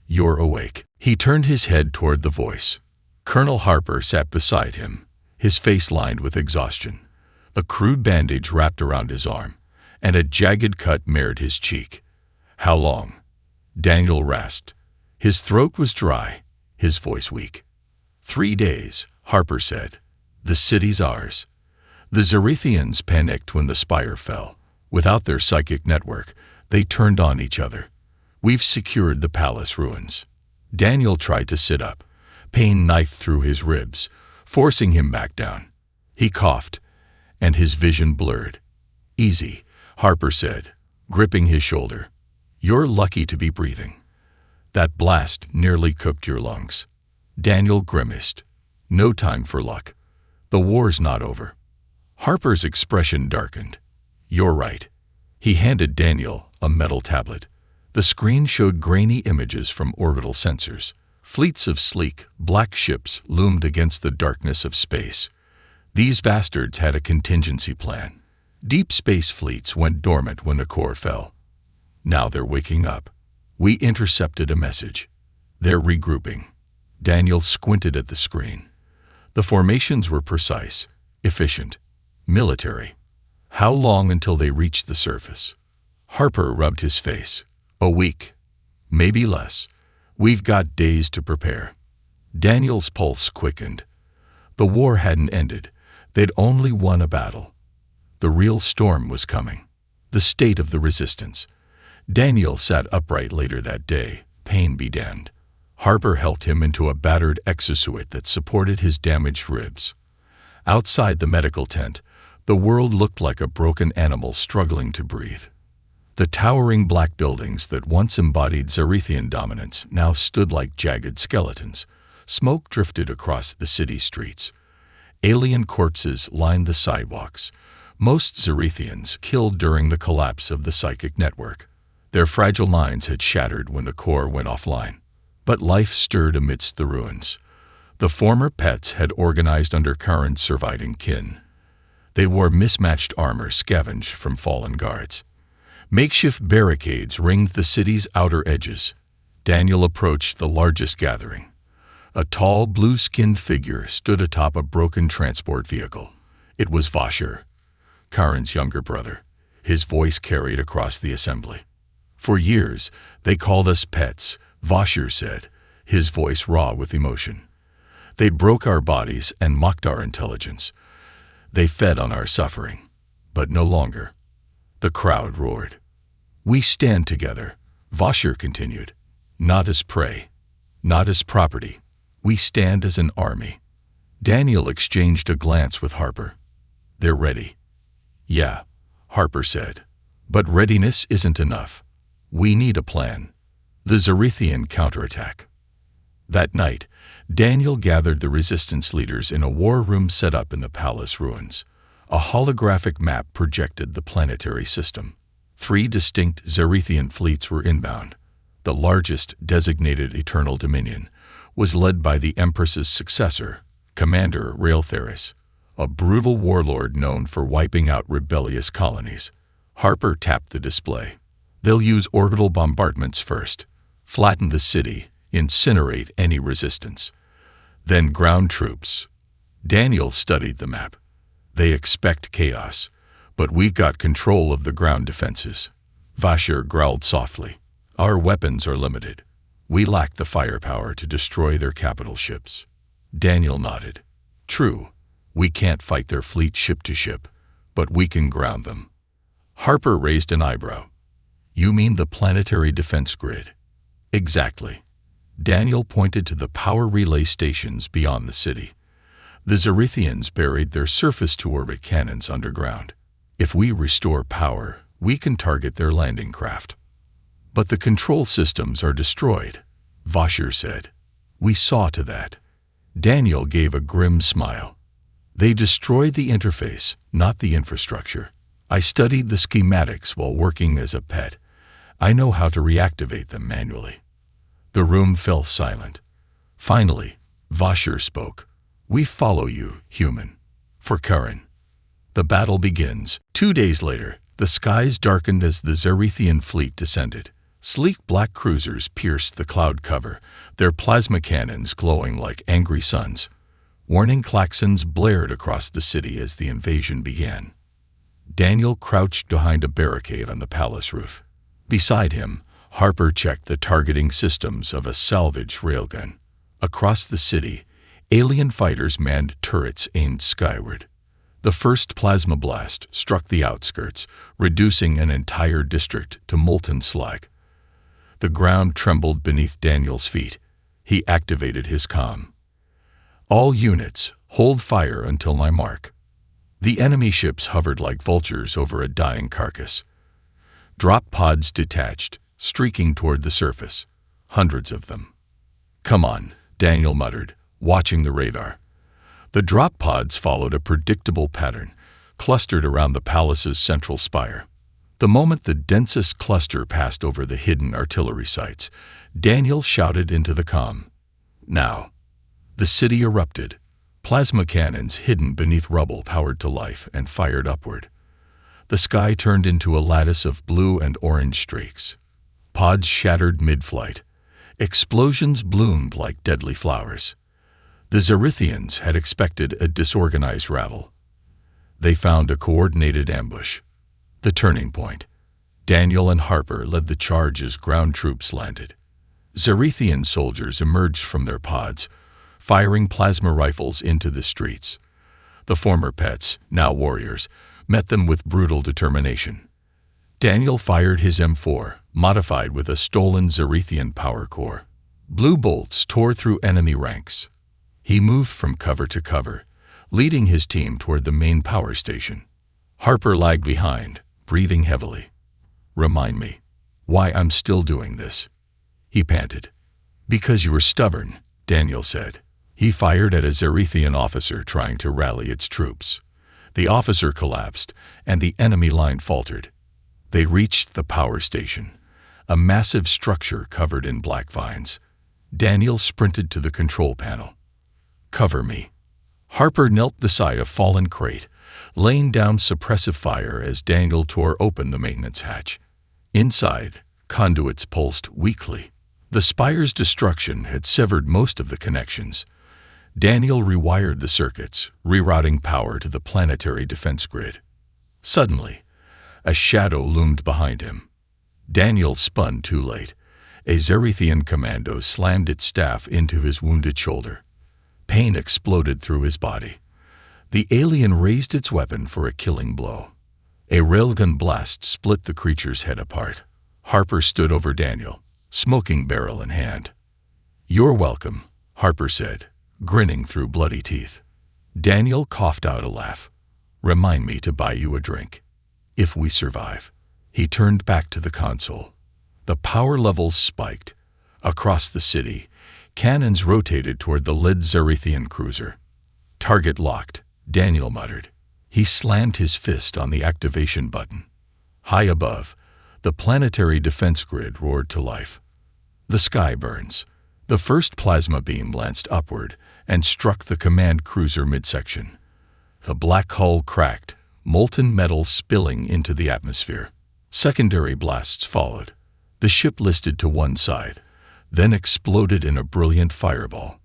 "You're awake." He turned his head toward the voice. Colonel Harper sat beside him, his face lined with exhaustion. A crude bandage wrapped around his arm, and a jagged cut marred his cheek. "How long?" Daniel rasped. His throat was dry, his voice weak. 3 days, Harper said. "The city's ours." The Zerethians panicked when the spire fell. Without their psychic network, they turned on each other. "We've secured the palace ruins." Daniel tried to sit up. Pain knifed through his ribs, forcing him back down. He coughed, and his vision blurred. "Easy," Harper said, gripping his shoulder. "You're lucky to be breathing. That blast nearly cooked your lungs." Daniel grimaced. "No time for luck. The war's not over." Harper's expression darkened. "You're right." He handed Daniel a metal tablet. The screen showed grainy images from orbital sensors. Fleets of sleek, black ships loomed against the darkness of space. These bastards had a contingency plan. Deep space fleets went dormant when the core fell. Now they're waking up. We intercepted a message. They're regrouping. Daniel squinted at the screen. The formations were precise, efficient, military. How long until they reached the surface? Harper rubbed his face. "A week. Maybe less. We've got days to prepare." Daniel's pulse quickened. The war hadn't ended. They'd only won a battle. The real storm was coming. The state of the resistance. Daniel sat upright later that day, pain bedimmed. Harper helped him into a battered exosuit that supported his damaged ribs. Outside the medical tent, the world looked like a broken animal struggling to breathe. The towering black buildings that once embodied Zerethian dominance now stood like jagged skeletons, Smoke drifted across the city streets. Alien corpses lined the sidewalks, most Zerethians killed during the collapse of the psychic network. Their fragile minds had shattered when the core went offline. But life stirred amidst the ruins. The former pets had organized under Karen's surviving kin. They wore mismatched armor scavenged from fallen guards. Makeshift barricades ringed the city's outer edges. Daniel approached the largest gathering. A tall, blue-skinned figure stood atop a broken transport vehicle. It was Vasher, Karen's younger brother. His voice carried across the assembly. "For years, they called us pets," Vasher said, his voice raw with emotion. "They broke our bodies and mocked our intelligence. They fed on our suffering. But no longer." The crowd roared. "We stand together," Vasher continued. "Not as prey, not as property. We stand as an army." Daniel exchanged a glance with Harper. "They're ready." "Yeah," Harper said. "But readiness isn't enough. We need a plan." The Zerethian counterattack. That night, Daniel gathered the resistance leaders in a war room set up in the palace ruins. A holographic map projected the planetary system. 3 distinct Zerethian fleets were inbound. The largest, designated Eternal Dominion, was led by the Empress's successor, Commander Railtheris, a brutal warlord known for wiping out rebellious colonies. Harper tapped the display. "They'll use orbital bombardments first, flatten the city, incinerate any resistance. Then ground troops." Daniel studied the map. "They expect chaos, but we've got control of the ground defenses." Vasher growled softly. "Our weapons are limited. We lack the firepower to destroy their capital ships." Daniel nodded. "True, we can't fight their fleet ship to ship, but we can ground them." Harper raised an eyebrow. "You mean the planetary defense grid?" "Exactly." Daniel pointed to the power relay stations beyond the city. The Zerethians buried their surface-to-orbit cannons underground. If we restore power, we can target their landing craft. "But the control systems are destroyed," Vasher said. "We saw to that." Daniel gave a grim smile. "They destroyed the interface, not the infrastructure. I studied the schematics while working as a pet. I know how to reactivate them manually." The room fell silent. Finally, Vasher spoke. "We follow you, human. For Karen." The battle begins. 2 days later, the skies darkened as the Zerethian fleet descended. Sleek black cruisers pierced the cloud cover, their plasma cannons glowing like angry suns. Warning klaxons blared across the city as the invasion began. Daniel crouched behind a barricade on the palace roof. Beside him, Harper checked the targeting systems of a salvage railgun. Across the city, alien fighters manned turrets aimed skyward. The first plasma blast struck the outskirts, reducing an entire district to molten slag. The ground trembled beneath Daniel's feet. He activated his comm. "All units, hold fire until my mark." The enemy ships hovered like vultures over a dying carcass. Drop pods detached, streaking toward the surface. Hundreds of them. "Come on," Daniel muttered, watching the radar. The drop pods followed a predictable pattern, clustered around the palace's central spire. The moment the densest cluster passed over the hidden artillery sites, Daniel shouted into the comm. "Now." The city erupted. Plasma cannons hidden beneath rubble powered to life and fired upward. The sky turned into a lattice of blue and orange streaks. Pods shattered mid-flight. Explosions bloomed like deadly flowers. The Zerethians had expected a disorganized rabble. They found a coordinated ambush. The turning point. Daniel and Harper led the charge as ground troops landed. Zerethian soldiers emerged from their pods, firing plasma rifles into the streets. The former pets, now warriors, met them with brutal determination. Daniel fired his M4, modified with a stolen Zerethian power core. Blue bolts tore through enemy ranks. He moved from cover to cover, leading his team toward the main power station. Harper lagged behind, breathing heavily. "Remind me why I'm still doing this," he panted. "Because you were stubborn," Daniel said. He fired at a Zerethian officer trying to rally its troops. The officer collapsed, and the enemy line faltered. They reached the power station, a massive structure covered in black vines. Daniel sprinted to the control panel. "Cover me." Harper knelt beside a fallen crate, laying down suppressive fire as Daniel tore open the maintenance hatch. Inside, conduits pulsed weakly. The spire's destruction had severed most of the connections. Daniel rewired the circuits, rerouting power to the planetary defense grid. Suddenly, a shadow loomed behind him. Daniel spun too late. A Zerethian commando slammed its staff into his wounded shoulder. Pain exploded through his body. The alien raised its weapon for a killing blow. A railgun blast split the creature's head apart. Harper stood over Daniel, smoking barrel in hand. "You're welcome," Harper said, grinning through bloody teeth. Daniel coughed out a laugh. "Remind me to buy you a drink. If we survive." He turned back to the console. The power levels spiked. Across the city, cannons rotated toward the lead Zerethian cruiser. "Target locked," Daniel muttered. He slammed his fist on the activation button. High above, the planetary defense grid roared to life. The sky burns. The first plasma beam lanced upward and struck the command cruiser midsection. The black hull cracked, molten metal spilling into the atmosphere. Secondary blasts followed. The ship listed to one side, then exploded in a brilliant fireball.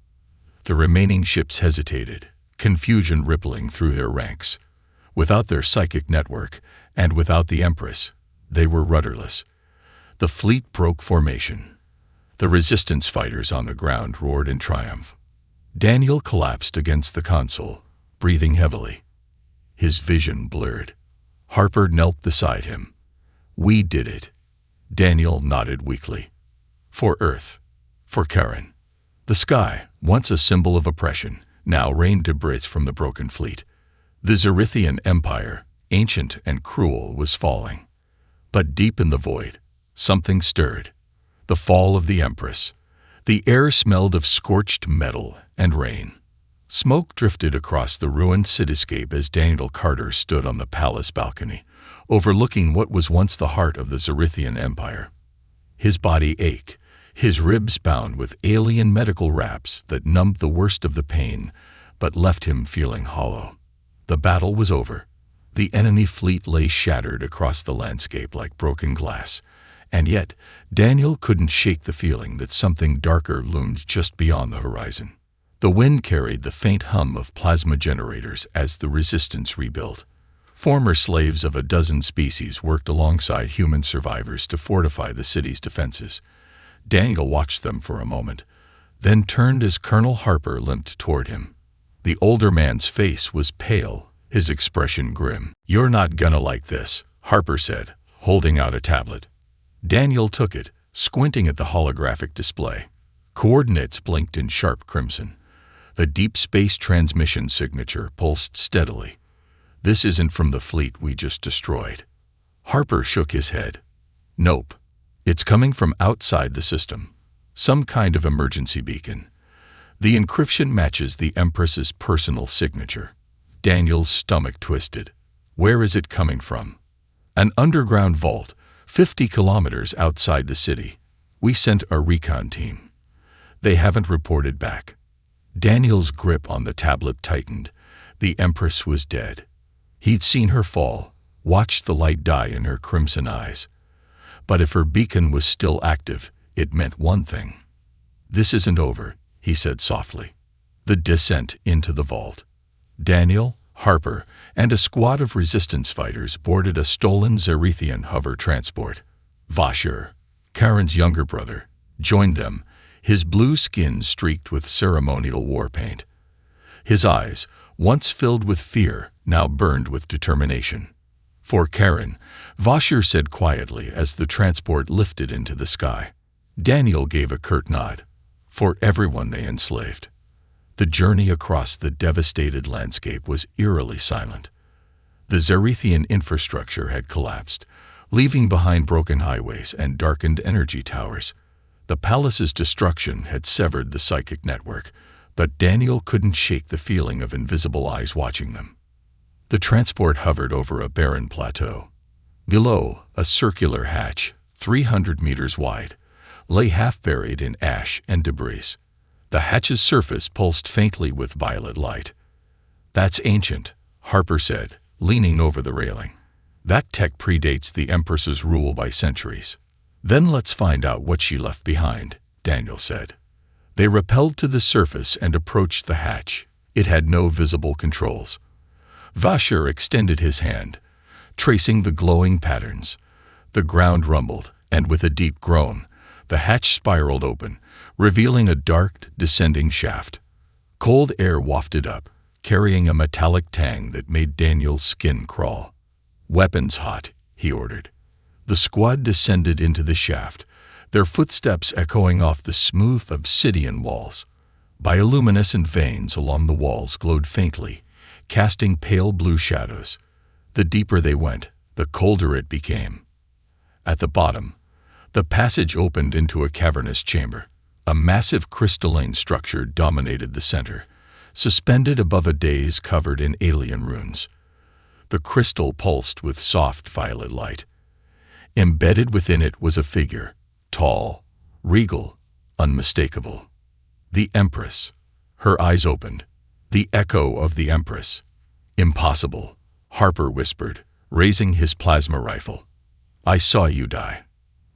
The remaining ships hesitated, confusion rippling through their ranks. Without their psychic network, and without the Empress, they were rudderless. The fleet broke formation. The resistance fighters on the ground roared in triumph. Daniel collapsed against the console, breathing heavily. His vision blurred. Harper knelt beside him. "We did it." Daniel nodded weakly. "For Earth. For Karen." The sky, once a symbol of oppression, now rained debris from the broken fleet. The Zerethian Empire, ancient and cruel, was falling. But deep in the void, something stirred. The fall of the Empress. The air smelled of scorched metal and rain. Smoke drifted across the ruined cityscape as Daniel Carter stood on the palace balcony, overlooking what was once the heart of the Zerethian Empire. His body ached, his ribs bound with alien medical wraps that numbed the worst of the pain, but left him feeling hollow. The battle was over. The enemy fleet lay shattered across the landscape like broken glass, and yet Daniel couldn't shake the feeling that something darker loomed just beyond the horizon. The wind carried the faint hum of plasma generators as the resistance rebuilt. Former slaves of a dozen species worked alongside human survivors to fortify the city's defenses. Daniel watched them for a moment, then turned as Colonel Harper limped toward him. The older man's face was pale, his expression grim. "You're not gonna like this," Harper said, holding out a tablet. Daniel took it, squinting at the holographic display. Coordinates blinked in sharp crimson. The deep space transmission signature pulsed steadily. "This isn't from the fleet we just destroyed." Harper shook his head. "Nope. It's coming from outside the system. Some kind of emergency beacon. The encryption matches the Empress's personal signature." Daniel's stomach twisted. "Where is it coming from?" "An underground vault, 50 kilometers outside the city. We sent a recon team. They haven't reported back." Daniel's grip on the tablet tightened. The Empress was dead. He'd seen her fall, watched the light die in her crimson eyes. But if her beacon was still active, it meant one thing. "This isn't over," he said softly. The descent into the vault. Daniel, Harper, and a squad of resistance fighters boarded a stolen Zerethian hover transport. Vashur, Karen's younger brother, joined them, his blue skin streaked with ceremonial war paint. His eyes, once filled with fear, now burned with determination. "For Karen," Vashur said quietly as the transport lifted into the sky. Daniel gave a curt nod. "For everyone they enslaved." The journey across the devastated landscape was eerily silent. The Zerethian infrastructure had collapsed, leaving behind broken highways and darkened energy towers. The palace's destruction had severed the psychic network, but Daniel couldn't shake the feeling of invisible eyes watching them. The transport hovered over a barren plateau. Below, a circular hatch, 300 meters wide, lay half buried in ash and debris. The hatch's surface pulsed faintly with violet light. "That's ancient," Harper said, leaning over the railing. "That tech predates the Empress's rule by centuries." "Then let's find out what she left behind," Daniel said. They rappelled to the surface and approached the hatch. It had no visible controls. Vasher extended his hand, tracing the glowing patterns. The ground rumbled, and with a deep groan, the hatch spiraled open, revealing a dark, descending shaft. Cold air wafted up, carrying a metallic tang that made Daniel's skin crawl. "Weapons hot," he ordered. The squad descended into the shaft, their footsteps echoing off the smooth obsidian walls. Bioluminescent veins along the walls glowed faintly, casting pale blue shadows. The deeper they went, the colder it became. At the bottom, the passage opened into a cavernous chamber. A massive crystalline structure dominated the center, suspended above a dais covered in alien runes. The crystal pulsed with soft violet light. Embedded within it was a figure, tall, regal, unmistakable. The Empress. Her eyes opened. The echo of the Empress. "Impossible," Harper whispered, raising his plasma rifle. "I saw you die."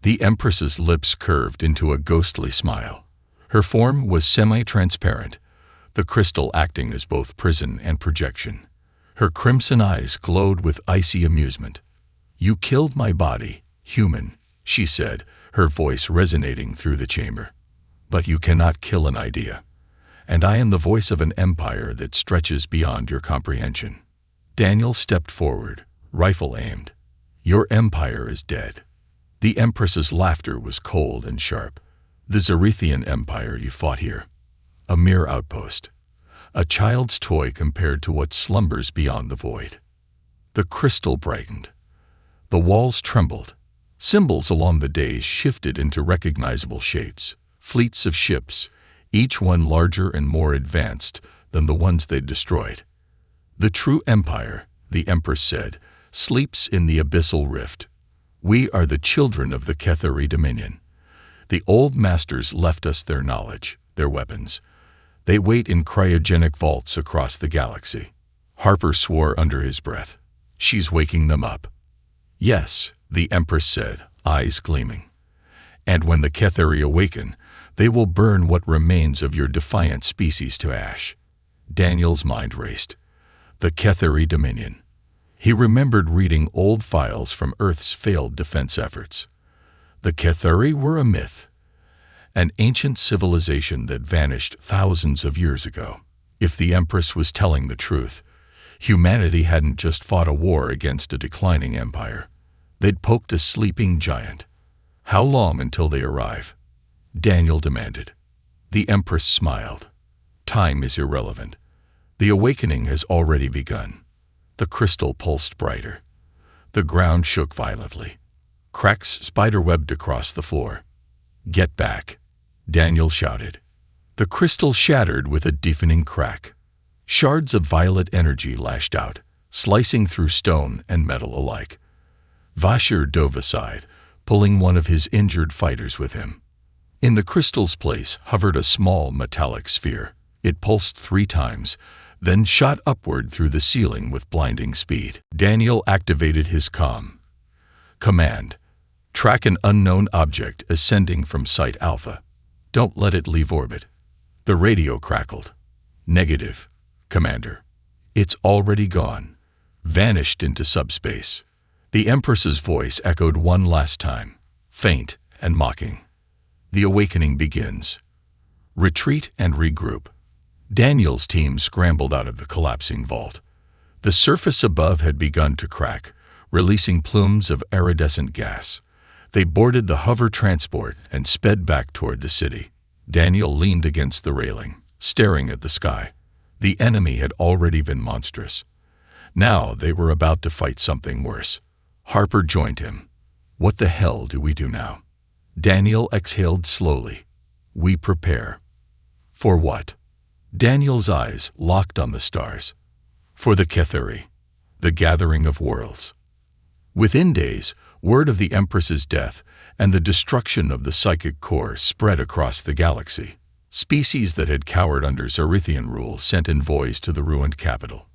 The Empress's lips curved into a ghostly smile. Her form was semi-transparent, the crystal acting as both prison and projection. Her crimson eyes glowed with icy amusement. "You killed my body, human," she said, her voice resonating through the chamber. "But you cannot kill an idea. And I am the voice of an empire that stretches beyond your comprehension." Daniel stepped forward, rifle aimed. "Your empire is dead." The Empress's laughter was cold and sharp. "The Zerethian Empire you fought here. A mere outpost. A child's toy compared to what slumbers beyond the void." The crystal brightened. The walls trembled. Symbols along the dais shifted into recognizable shapes. Fleets of ships, each one larger and more advanced than the ones they'd destroyed. "The true empire," the Empress said, "sleeps in the abyssal rift. We are the children of the Kethari Dominion. The old masters left us their knowledge, their weapons. They wait in cryogenic vaults across the galaxy." Harper swore under his breath. "She's waking them up." "Yes," the Empress said, eyes gleaming. "And when the Kethari awaken, they will burn what remains of your defiant species to ash." Daniel's mind raced. The Kethari Dominion. He remembered reading old files from Earth's failed defense efforts. The Kethari were a myth, an ancient civilization that vanished thousands of years ago. If the Empress was telling the truth, humanity hadn't just fought a war against a declining empire. They'd poked a sleeping giant. "How long until they arrive?" Daniel demanded. The Empress smiled. "Time is irrelevant. The awakening has already begun." The crystal pulsed brighter. The ground shook violently. Cracks spiderwebbed across the floor. "Get back," Daniel shouted. The crystal shattered with a deafening crack. Shards of violet energy lashed out, slicing through stone and metal alike. Vasher dove aside, pulling one of his injured fighters with him. In the crystal's place hovered a small metallic sphere. It pulsed 3 times, then shot upward through the ceiling with blinding speed. Daniel activated his command. "Track an unknown object ascending from Site Alpha. Don't let it leave orbit." The radio crackled. "Negative, Commander. It's already gone. Vanished into subspace." The Empress's voice echoed one last time, faint and mocking. "The awakening begins. Retreat and regroup." Daniel's team scrambled out of the collapsing vault. The surface above had begun to crack, releasing plumes of iridescent gas. They boarded the hover transport and sped back toward the city. Daniel leaned against the railing, staring at the sky. The enemy had already been monstrous. Now they were about to fight something worse. Harper joined him. "What the hell do we do now?" Daniel exhaled slowly. We prepare. For what? Daniel's eyes locked on the stars. For the Ketheri, the gathering of worlds. Within days, word of the Empress's death and the destruction of the psychic core spread across the galaxy. Species that had cowered under Zarithian rule sent envoys to the ruined capital.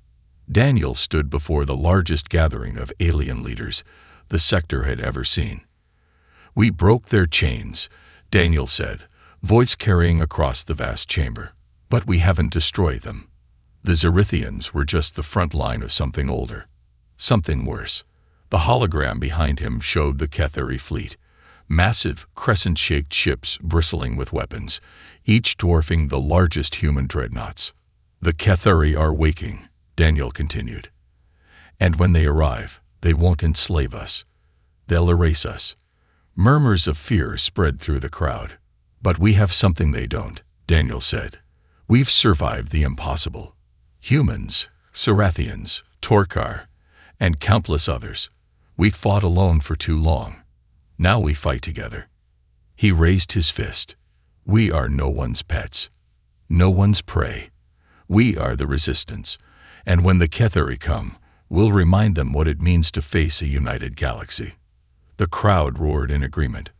Daniel stood before the largest gathering of alien leaders the sector had ever seen. We broke their chains, Daniel said, voice carrying across the vast chamber. But we haven't destroyed them. The Zarithians were just the front line of something older. Something worse. The hologram behind him showed the Ketheri fleet. Massive, crescent-shaped ships bristling with weapons, each dwarfing the largest human dreadnoughts. The Ketheri are waking, Daniel continued. And when they arrive, they won't enslave us. They'll erase us. Murmurs of fear spread through the crowd. But we have something they don't, Daniel said. We've survived the impossible. Humans, Sarathians, Torkar, and countless others. We fought alone for too long. Now we fight together. He raised his fist. We are no one's pets. No one's prey. We are the resistance. And when the Ketheri come, we'll remind them what it means to face a united galaxy. The crowd roared in agreement.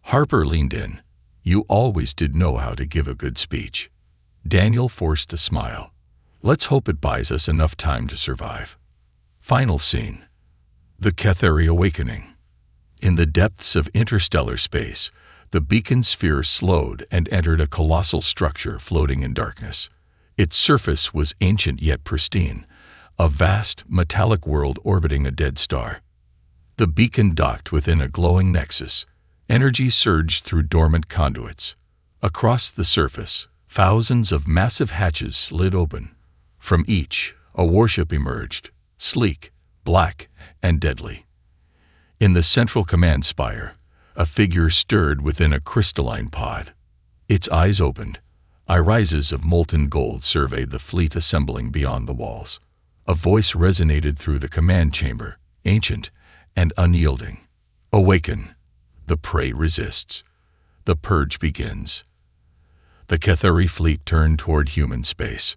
Harper leaned in. You always did know how to give a good speech. Daniel forced a smile. Let's hope it buys us enough time to survive. Final scene. The Ketheri awakening. In the depths of interstellar space, the beacon sphere slowed and entered a colossal structure floating in darkness. Its surface was ancient yet pristine, a vast, metallic world orbiting a dead star. The beacon docked within a glowing nexus. Energy surged through dormant conduits. Across the surface, thousands of massive hatches slid open. From each, a warship emerged, sleek, black, and deadly. In the central command spire, a figure stirred within a crystalline pod. Its eyes opened. Irises of molten gold surveyed the fleet assembling beyond the walls. A voice resonated through the command chamber, ancient and unyielding. Awaken. The prey resists. The purge begins. The Ketheri fleet turned toward human space.